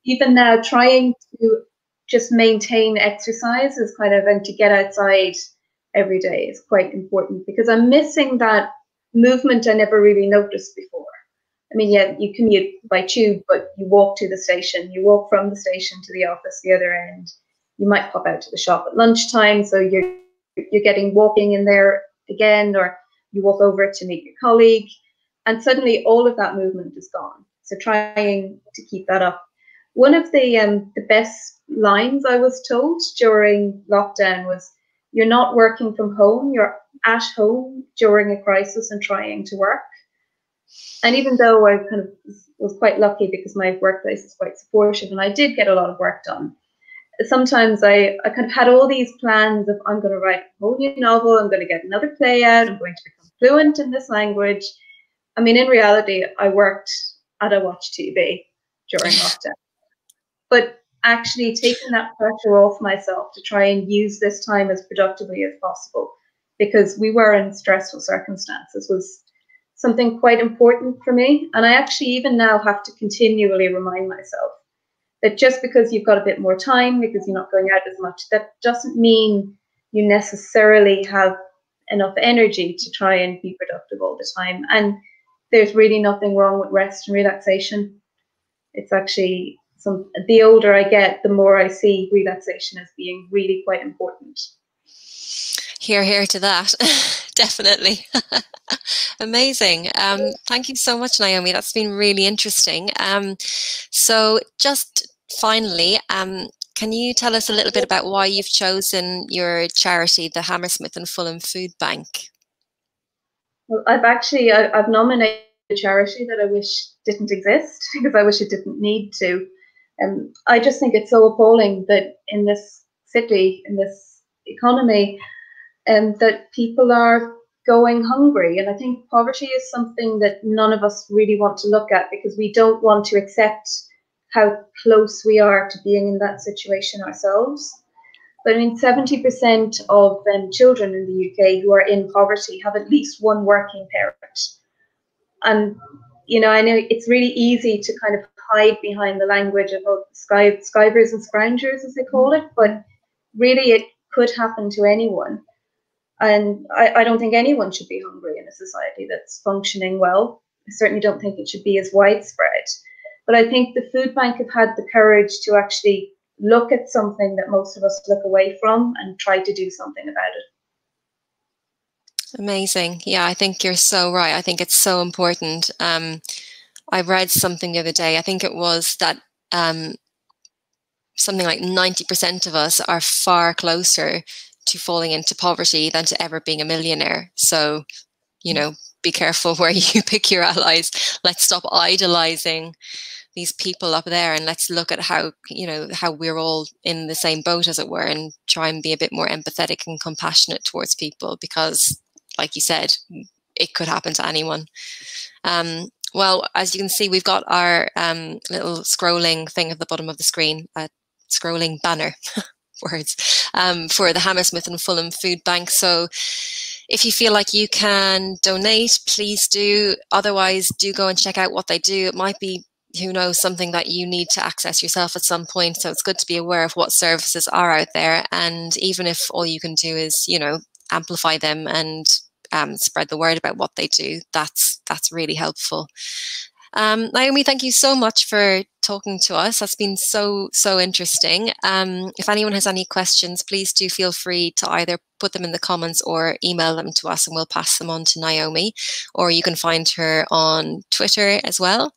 C: even now, trying to just maintain exercise is kind of, and to get outside every day is quite important, because I'm missing that movement I never really noticed before. I mean, yeah, you commute by tube, but you walk to the station, you walk from the station to the office the other end. You might pop out to the shop at lunchtime, so you're getting walking in there again, or you walk over to meet your colleague, and suddenly all of that movement is gone. So trying to keep that up. One of the best lines I was told during lockdown was, "You're not working from home, you're at home during a crisis and trying to work." And even though I kind of was quite lucky because my workplace is quite supportive and I did get a lot of work done, sometimes I kind of had all these plans of, I'm going to write a whole new novel, I'm going to get another play out, I'm going to become fluent in this language. I mean, in reality, I worked at a watch TV during lockdown. But actually taking that pressure off myself to try and use this time as productively as possible, because we were in stressful circumstances, was something quite important for me. And I actually even now have to continually remind myself that just because you've got a bit more time, because you're not going out as much, that doesn't mean you necessarily have enough energy to try and be productive all the time. And there's really nothing wrong with rest and relaxation. It's actually the older I get, the more I see relaxation as being really quite important.
B: Hear, hear to that. Definitely. Amazing. Thank you so much, Naomi. That's been really interesting. So just finally, can you tell us a little bit about why you've chosen your charity, the Hammersmith and Fulham Food Bank?
C: Well, I've nominated a charity that I wish didn't exist, because I wish it didn't need to. I just think it's so appalling that in this city, in this economy, that people are going hungry. And I think poverty is something that none of us really want to look at, because we don't want to accept how close we are to being in that situation ourselves. But I mean, 70% of children in the UK who are in poverty have at least one working parent. And, you know, I know it's really easy to kind of hide behind the language of skivers and scroungers, as they call it, but really it could happen to anyone. And I don't think anyone should be hungry in a society that's functioning well. I certainly don't think it should be as widespread. But I think the food bank have had the courage to actually look at something that most of us look away from and try to do something about it.
B: Amazing. Yeah, I think you're so right. I think it's so important. I read something the other day, I think it was that something like 90% of us are far closer to falling into poverty than to ever being a millionaire. So, you know, be careful where you pick your allies. Let's stop idolizing these people up there, and let's look at how, you know, how we're all in the same boat, as it were, and try and be a bit more empathetic and compassionate towards people, because, like you said, it could happen to anyone. Well, as you can see, we've got our little scrolling thing at the bottom of the screen, a scrolling banner, words, for the Hammersmith and Fulham Food Bank. So if you feel like you can donate, please do. Otherwise, do go and check out what they do. It might be, who knows, something that you need to access yourself at some point. So it's good to be aware of what services are out there. And even if all you can do is, you know, amplify them and spread the word about what they do, that's really helpful. Naomi, thank you so much for talking to us. That's been so interesting. If anyone has any questions, please do feel free to either put them in the comments or email them to us, and we'll pass them on to Naomi, or you can find her on Twitter as well.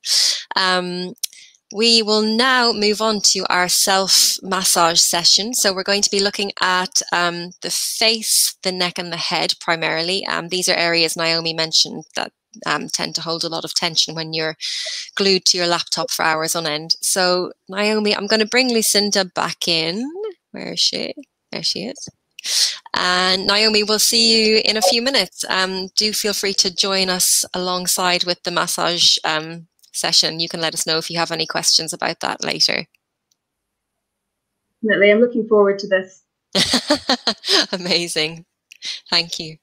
B: We will now move on to our self-massage session. So we're going to be looking at the face, the neck and the head primarily. These are areas Naomi mentioned that tend to hold a lot of tension when you're glued to your laptop for hours on end. So Naomi, I'm going to bring Lucinda back in. Where is she? There she is. And Naomi, we'll see you in a few minutes. Do feel free to join us alongside with the massage session. You can let us know if you have any questions about that later.
C: Definitely, I'm looking forward to this.
B: Amazing. Thank you.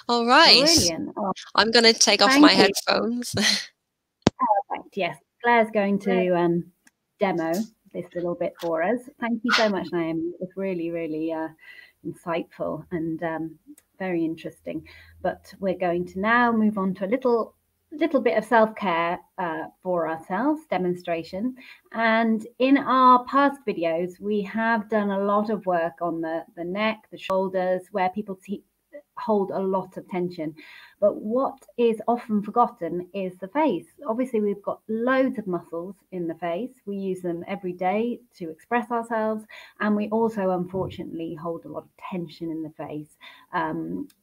B: All right.
A: Brilliant. Oh,
B: I'm going to take off my headphones.
A: Perfect. Yes, Claire's going to demo this little bit for us. Thank you so much, Naomi. It was really, really insightful and very interesting. But we're going to now move on to a little bit of self-care for ourselves, demonstration. And in our past videos, we have done a lot of work on the neck, the shoulders, where people hold a lot of tension. But what is often forgotten is the face. Obviously, we've got loads of muscles in the face. We use them every day to express ourselves. And we also, unfortunately, hold a lot of tension in the face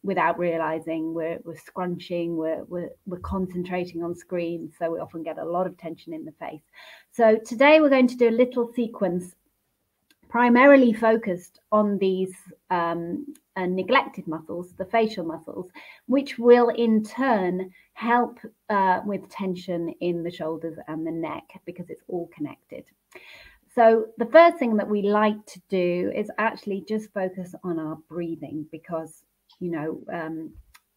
A: without realizing. We're scrunching, we're concentrating on screens. So we often get a lot of tension in the face. So today we're going to do a little sequence primarily focused on these neglected muscles, the facial muscles, which will in turn help with tension in the shoulders and the neck, because it's all connected. So the first thing that we like to do is actually just focus on our breathing, because, you know,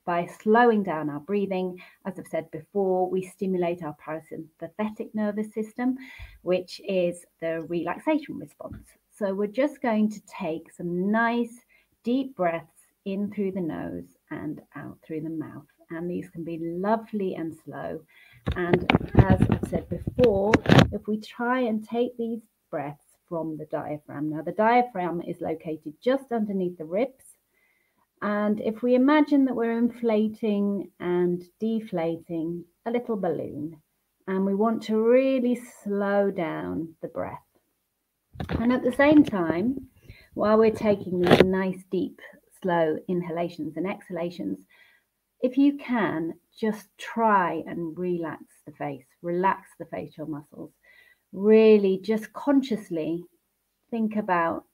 A: by slowing down our breathing, as I've said before, we stimulate our parasympathetic nervous system, which is the relaxation response. So we're just going to take some nice deep breaths in through the nose and out through the mouth. And these can be lovely and slow. And as I've said before, if we try and take these breaths from the diaphragm. Now, the diaphragm is located just underneath the ribs. And if we imagine that we're inflating and deflating a little balloon, and we want to really slow down the breath. And at the same time, while we're taking these nice, deep, slow inhalations and exhalations, if you can, just try and relax the face, relax the facial muscles. Really just consciously think about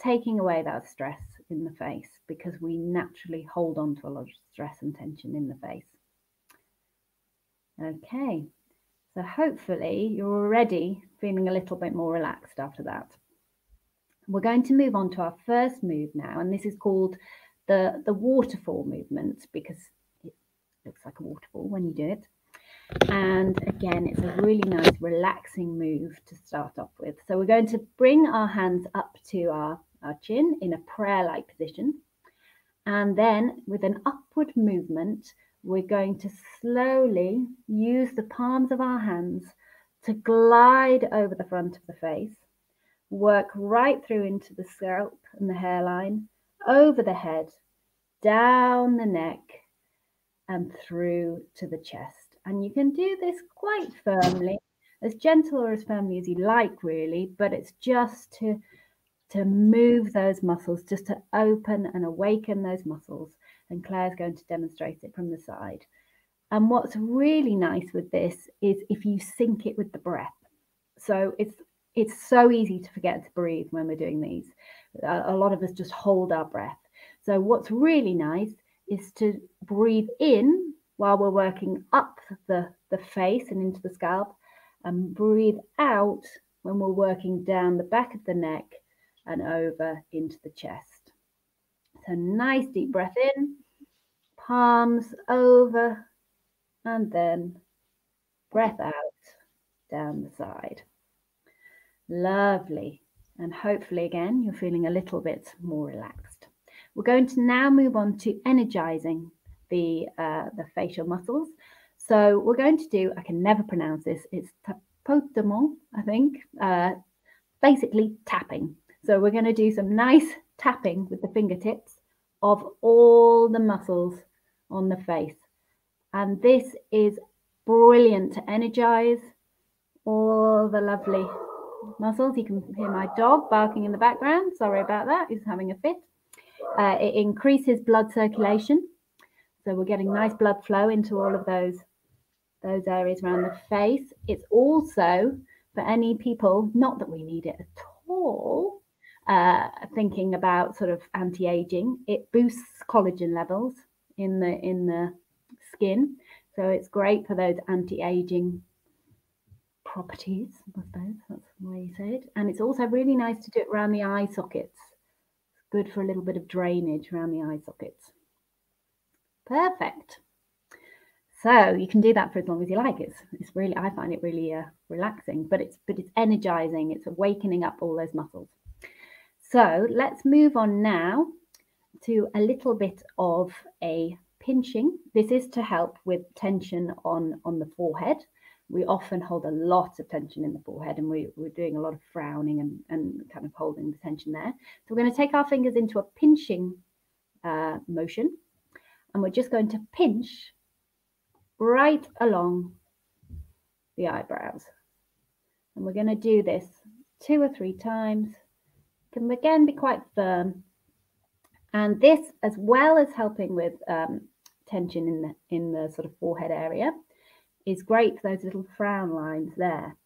A: taking away that stress in the face, because we naturally hold on to a lot of stress and tension in the face. Okay. So hopefully you're already feeling a little bit more relaxed after that. We're going to move on to our first move now, and this is called the waterfall movement, because it looks like a waterfall when you do it. And again, it's a really nice relaxing move to start off with. So we're going to bring our hands up to our chin in a prayer-like position. And then with an upward movement, we're going to slowly use the palms of our hands to glide over the front of the face, work right through into the scalp and the hairline, over the head, down the neck, and through to the chest. And you can do this quite firmly, as gentle or as firmly as you like, really, but it's just to move those muscles, just to open and awaken those muscles. And Claire's going to demonstrate it from the side. And what's really nice with this is if you sync it with the breath. So it's so easy to forget to breathe when we're doing these. A lot of us just hold our breath. So what's really nice is to breathe in while we're working up the face and into the scalp, and breathe out when we're working down the back of the neck and over into the chest. So nice deep breath in, palms over, and then breath out down the side. Lovely. And hopefully again, you're feeling a little bit more relaxed. We're going to now move on to energizing the facial muscles. So we're going to do, I can never pronounce this, it's tapotement, I think, basically tapping. So we're going to do some nice tapping with the fingertips of all the muscles on the face. And this is brilliant to energize all the lovely muscles. You can hear my dog barking in the background. Sorry about that. He's having a fit. It increases blood circulation. So we're getting nice blood flow into all of those areas around the face. It's also for any people, not that we need it at all, thinking about sort of anti-aging. It boosts collagen levels in the skin. So it's great for those anti-aging properties, I suppose that's the way you say it. And it's also really nice to do it around the eye sockets. It's good for a little bit of drainage around the eye sockets. Perfect. So you can do that for as long as you like. It's really, I find it really relaxing, but it's energizing. It's awakening up all those muscles. So let's move on now to a little bit of a pinching. This is to help with tension on the forehead. We often hold a lot of tension in the forehead, and we're doing a lot of frowning and kind of holding the tension there. So we're going to take our fingers into a pinching motion. and we're just going to pinch right along the eyebrows. And we're going to do this 2 or 3 times. It can again be quite firm. And this, as well as helping with tension in the sort of forehead area, is great for those little frown lines there.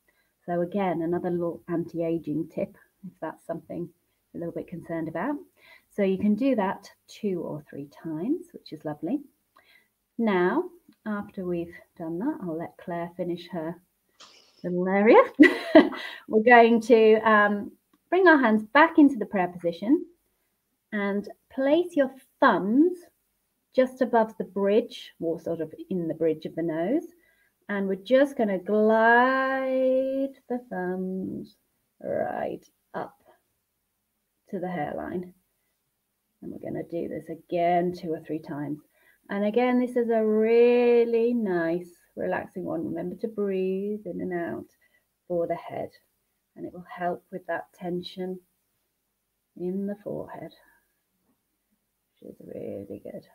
A: So again, another little anti-aging tip, if that's something you're a little bit concerned about. So you can do that 2 or 3 times, which is lovely. Now, after we've done that, I'll let Claire finish her little area. We're going to bring our hands back into the prayer position and place your thumbs just above the bridge, or sort of in the bridge of the nose. And we're just going to glide the thumbs right up to the hairline. And we're going to do this again 2 or 3 times. And again, this is a really nice, relaxing one. Remember to breathe in and out for the head. And it will help with that tension in the forehead, which is really good.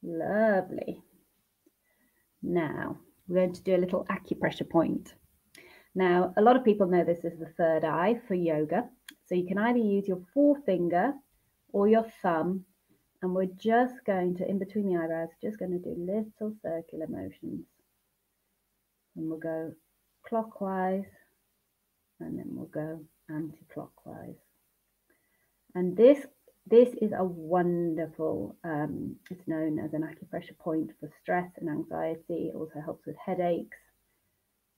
A: Lovely. Now, we're going to do a little acupressure point. Now, a lot of people know this is the third eye for yoga. So you can either use your forefinger or your thumb. And we're just going to, in between the eyebrows, just going to do little circular motions. And we'll go clockwise, and then we'll go anti-clockwise. And this is a wonderful, it's known as an acupressure point for stress and anxiety. It also helps with headaches.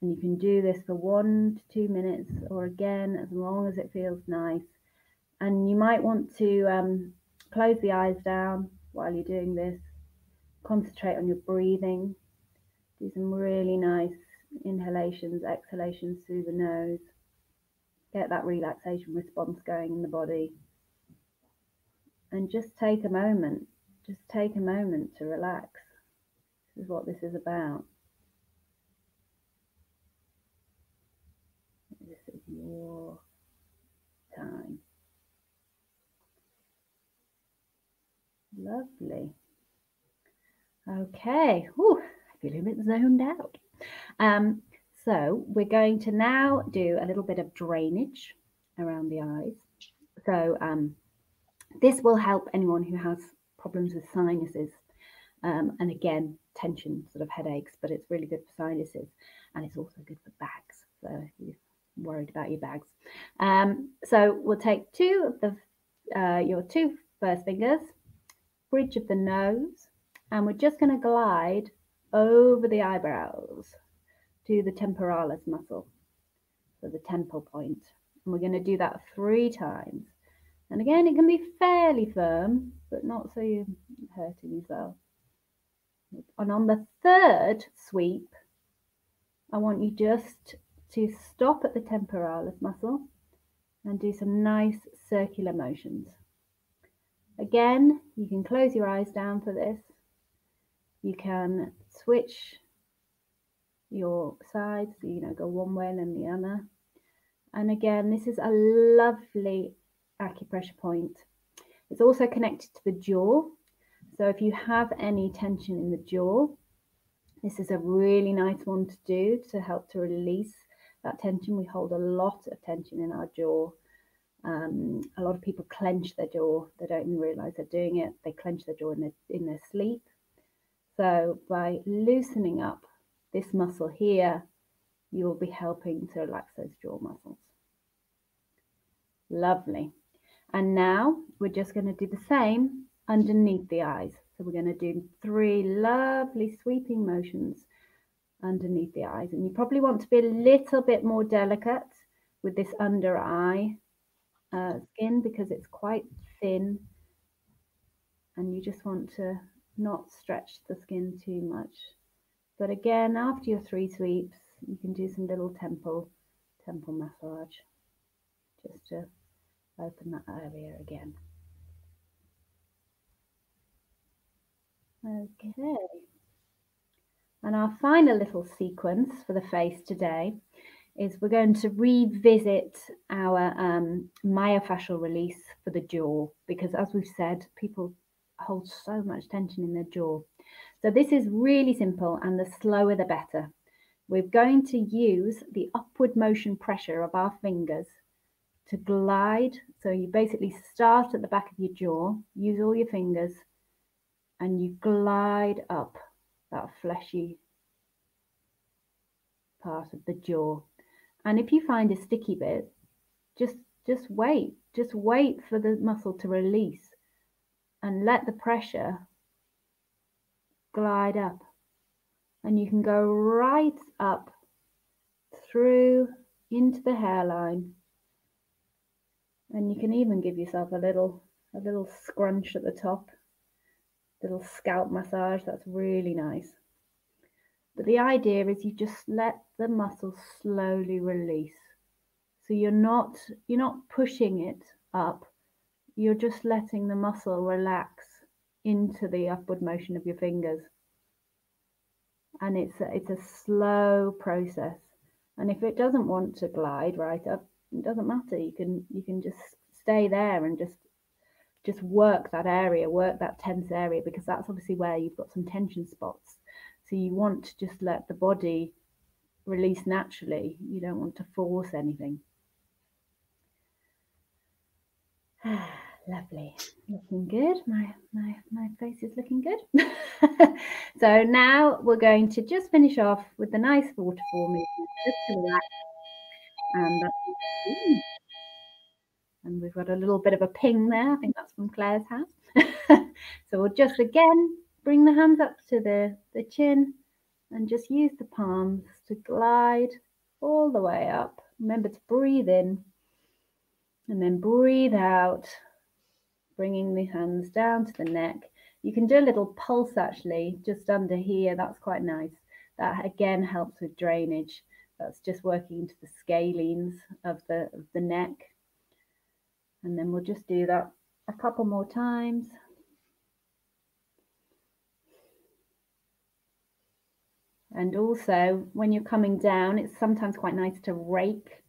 A: And you can do this for 1 to 2 minutes, or again, as long as it feels nice. And you might want to close the eyes down while you're doing this. Concentrate on your breathing. Do some really nice inhalations, exhalations through the nose. Get that relaxation response going in the body. And just take a moment. Just take a moment to relax. This is what this is about. This is your time. Lovely. Okay. Ooh, I feel a bit zoned out. So we're going to now do a little bit of drainage around the eyes. So this will help anyone who has problems with sinuses. And again, tension, sort of headaches, but it's really good for sinuses. And it's also good for bags. So if you're worried about your bags. So we'll take 2 of the your 2 first fingers, bridge of the nose, and we're just going to glide over the eyebrows to the temporalis muscle, so the temple point. And we're going to do that 3 times. And again, it can be fairly firm, but not so you're hurting yourself. And on the 3rd sweep, I want you just to stop at the temporalis muscle and do some nice circular motions. Again, you can close your eyes down for this. You can switch your sides, so, go one way and then the other. And again, this is a lovely acupressure point. It's also connected to the jaw. So if you have any tension in the jaw, this is a really nice one to do to help to release that tension. We hold a lot of tension in our jaw. A lot of people clench their jaw. They don't even realize they're doing it. They clench their jaw in their sleep. So by loosening up this muscle here, you'll be helping to relax those jaw muscles. Lovely. And now we're just going to do the same underneath the eyes. So we're going to do 3 lovely sweeping motions underneath the eyes. And you probably want to be a little bit more delicate with this under eye skin, because it's quite thin. And you just want to not stretch the skin too much. But again, after your 3 sweeps, you can do some little temple massage just to open that area again. Okay. And our final little sequence for the face today is we're going to revisit our myofascial release for the jaw, because as we've said, people hold so much tension in their jaw. So this is really simple, and the slower the better. We're going to use the upward motion pressure of our fingers to glide. So you basically start at the back of your jaw, use all your fingers, and you glide up that fleshy part of the jaw. And if you find a sticky bit, just wait for the muscle to release and let the pressure glide up. And you can go right up through into the hairline, and you can even give yourself a little scrunch at the top, little scalp massage. That's really nice. But the idea is you just let the muscle slowly release. So you're not pushing it up. You're just letting the muscle relax into the upward motion of your fingers. And it's a slow process. And if it doesn't want to glide right up, it doesn't matter. You can just stay there and just work that area, work that tense area, because that's obviously where you've got some tension spots. So you want to just let the body release naturally. You don't want to force anything. Lovely, looking good. My face is looking good. So now we're going to just finish off with the nice waterfall movement, just to relax. And we've got a little bit of a ping there. I think that's from Claire's house. So we'll just again bring the hands up to the chin and just use the palms to glide all the way up. Remember to breathe in and then breathe out, bringing the hands down to the neck. You can do a little pulse actually just under here. That's quite nice. That again helps with drainage. That's just working into the scalenes of the neck. And then we'll just do that a couple more times. And also when you're coming down, it's sometimes quite nice to rake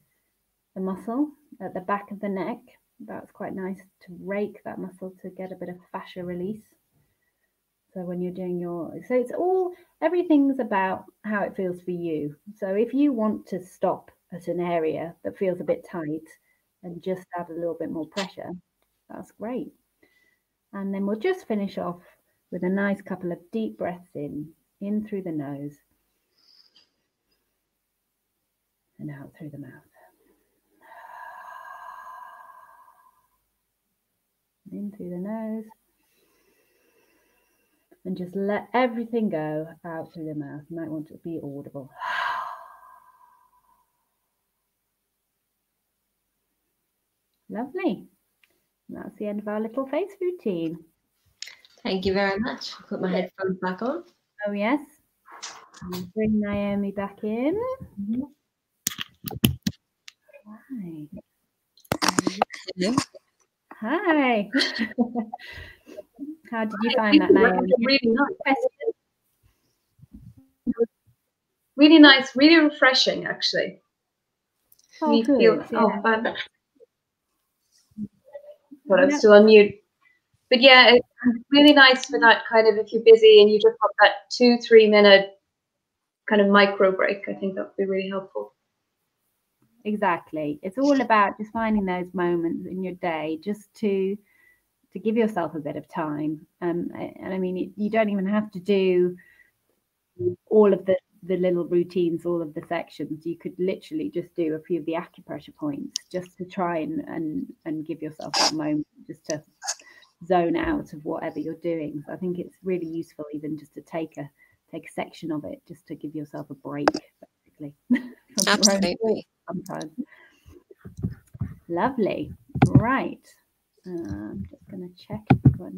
A: the muscle at the back of the neck. That's quite nice to rake that muscle to get a bit of fascia release. So when you're doing so it's everything's about how it feels for you. So if you want to stop at an area that feels a bit tight and just add a little bit more pressure, that's great. And then we'll just finish off with a nice couple of deep breaths in through the nose and out through the mouth. In through the nose and just let everything go out through the mouth. You might want to be audible. Lovely. And that's the end of our little face routine.
B: Thank you very much. I'll put my headphones back on.
A: Oh yes. And bring Naomi back in. Hi.
B: Hello.
A: Hi. How did you find that, Naomi?
C: Really nice. Really nice, really refreshing, actually.
A: Oh, good.
C: But I'm still on mute. But yeah, it's really nice for that kind of, if you're busy and you just have that 2-3 minute kind of micro break. I think that would be really helpful.
A: Exactly. It's all about just finding those moments in your day just to give yourself a bit of time. And I mean, you don't even have to do all of the little routines, all of the sections. You could literally just do a few of the acupressure points just to try and give yourself that moment just to zone out of whatever you're doing. So I think it's really useful even just to take a section of it just to give yourself a break, basically.
B: Absolutely.
A: Sometimes. Lovely. Right. I'm just going to check if we've got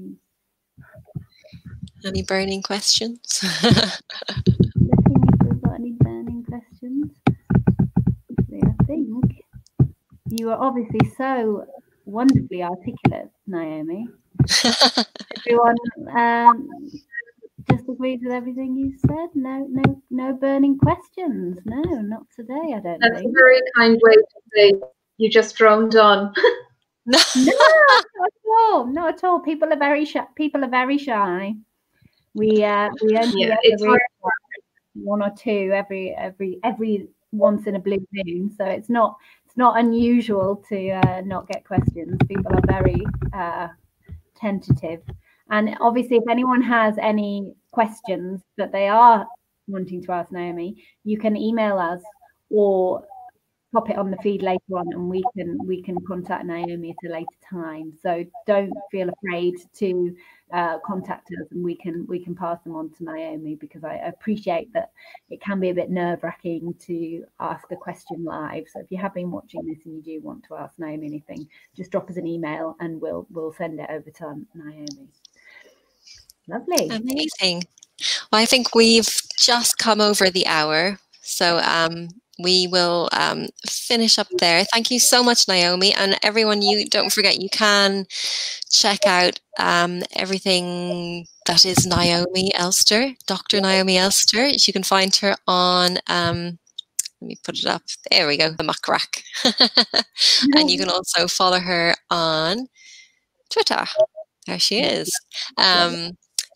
B: any burning questions.
A: Looking if we've got any burning questions. I think you are obviously so wonderfully articulate, Naomi. Everyone, just agrees with everything you said. No burning questions. No, not today, I don't think.
C: That's a very kind way to say you just droned on.
A: No, not at all. Not at all. People are very shy. We only
C: it's hard.
A: one or two every once in a blue moon. So it's not unusual to not get questions. People are very tentative. And obviously, if anyone has any questions that they are wanting to ask Naomi, you can email us or pop it on the feed later on, and we can contact Naomi at a later time. So don't feel afraid to contact us, and we can pass them on to Naomi, because I appreciate that it can be a bit nerve-wracking to ask a question live. So if you have been watching this and you do want to ask Naomi anything, just drop us an email and we'll send it over to Naomi. Lovely.
B: Amazing. Well, I think we've just come over the hour, so we will finish up there. Thank you so much, Naomi, and everyone. You don't forget, you can check out everything that is Naomi Elster, Dr. Naomi Elster. You can find her on. Let me put it up. There we go, the Muck Rack. And you can also follow her on Twitter. There she is.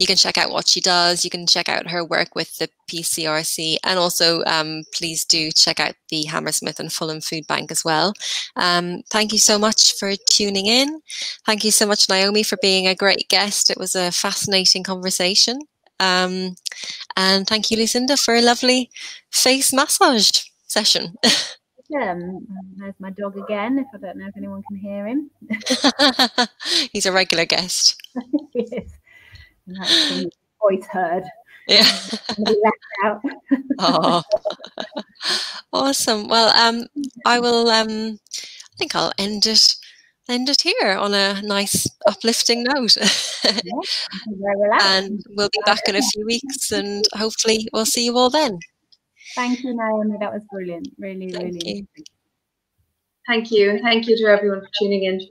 B: You can check out what she does. You can check out her work with the PCRC, and also please do check out the Hammersmith and Fulham Food Bank as well. Thank you so much for tuning in. Thank you so much, Naomi, for being a great guest. It was a fascinating conversation. And thank you, Lucinda, for a lovely face massage session.
A: There's my dog again. If I don't know if anyone can hear him.
B: He's a regular guest.
A: Yes. His voice heard.
B: Yeah.
A: Left out.
B: Oh, awesome. Well, I will. I think I'll end it here on a nice uplifting note. And we'll be back in a few weeks, and hopefully we'll see you all then.
A: Thank you, Naomi. That was brilliant. Really, really.
C: Thank you. Thank you to everyone for tuning in.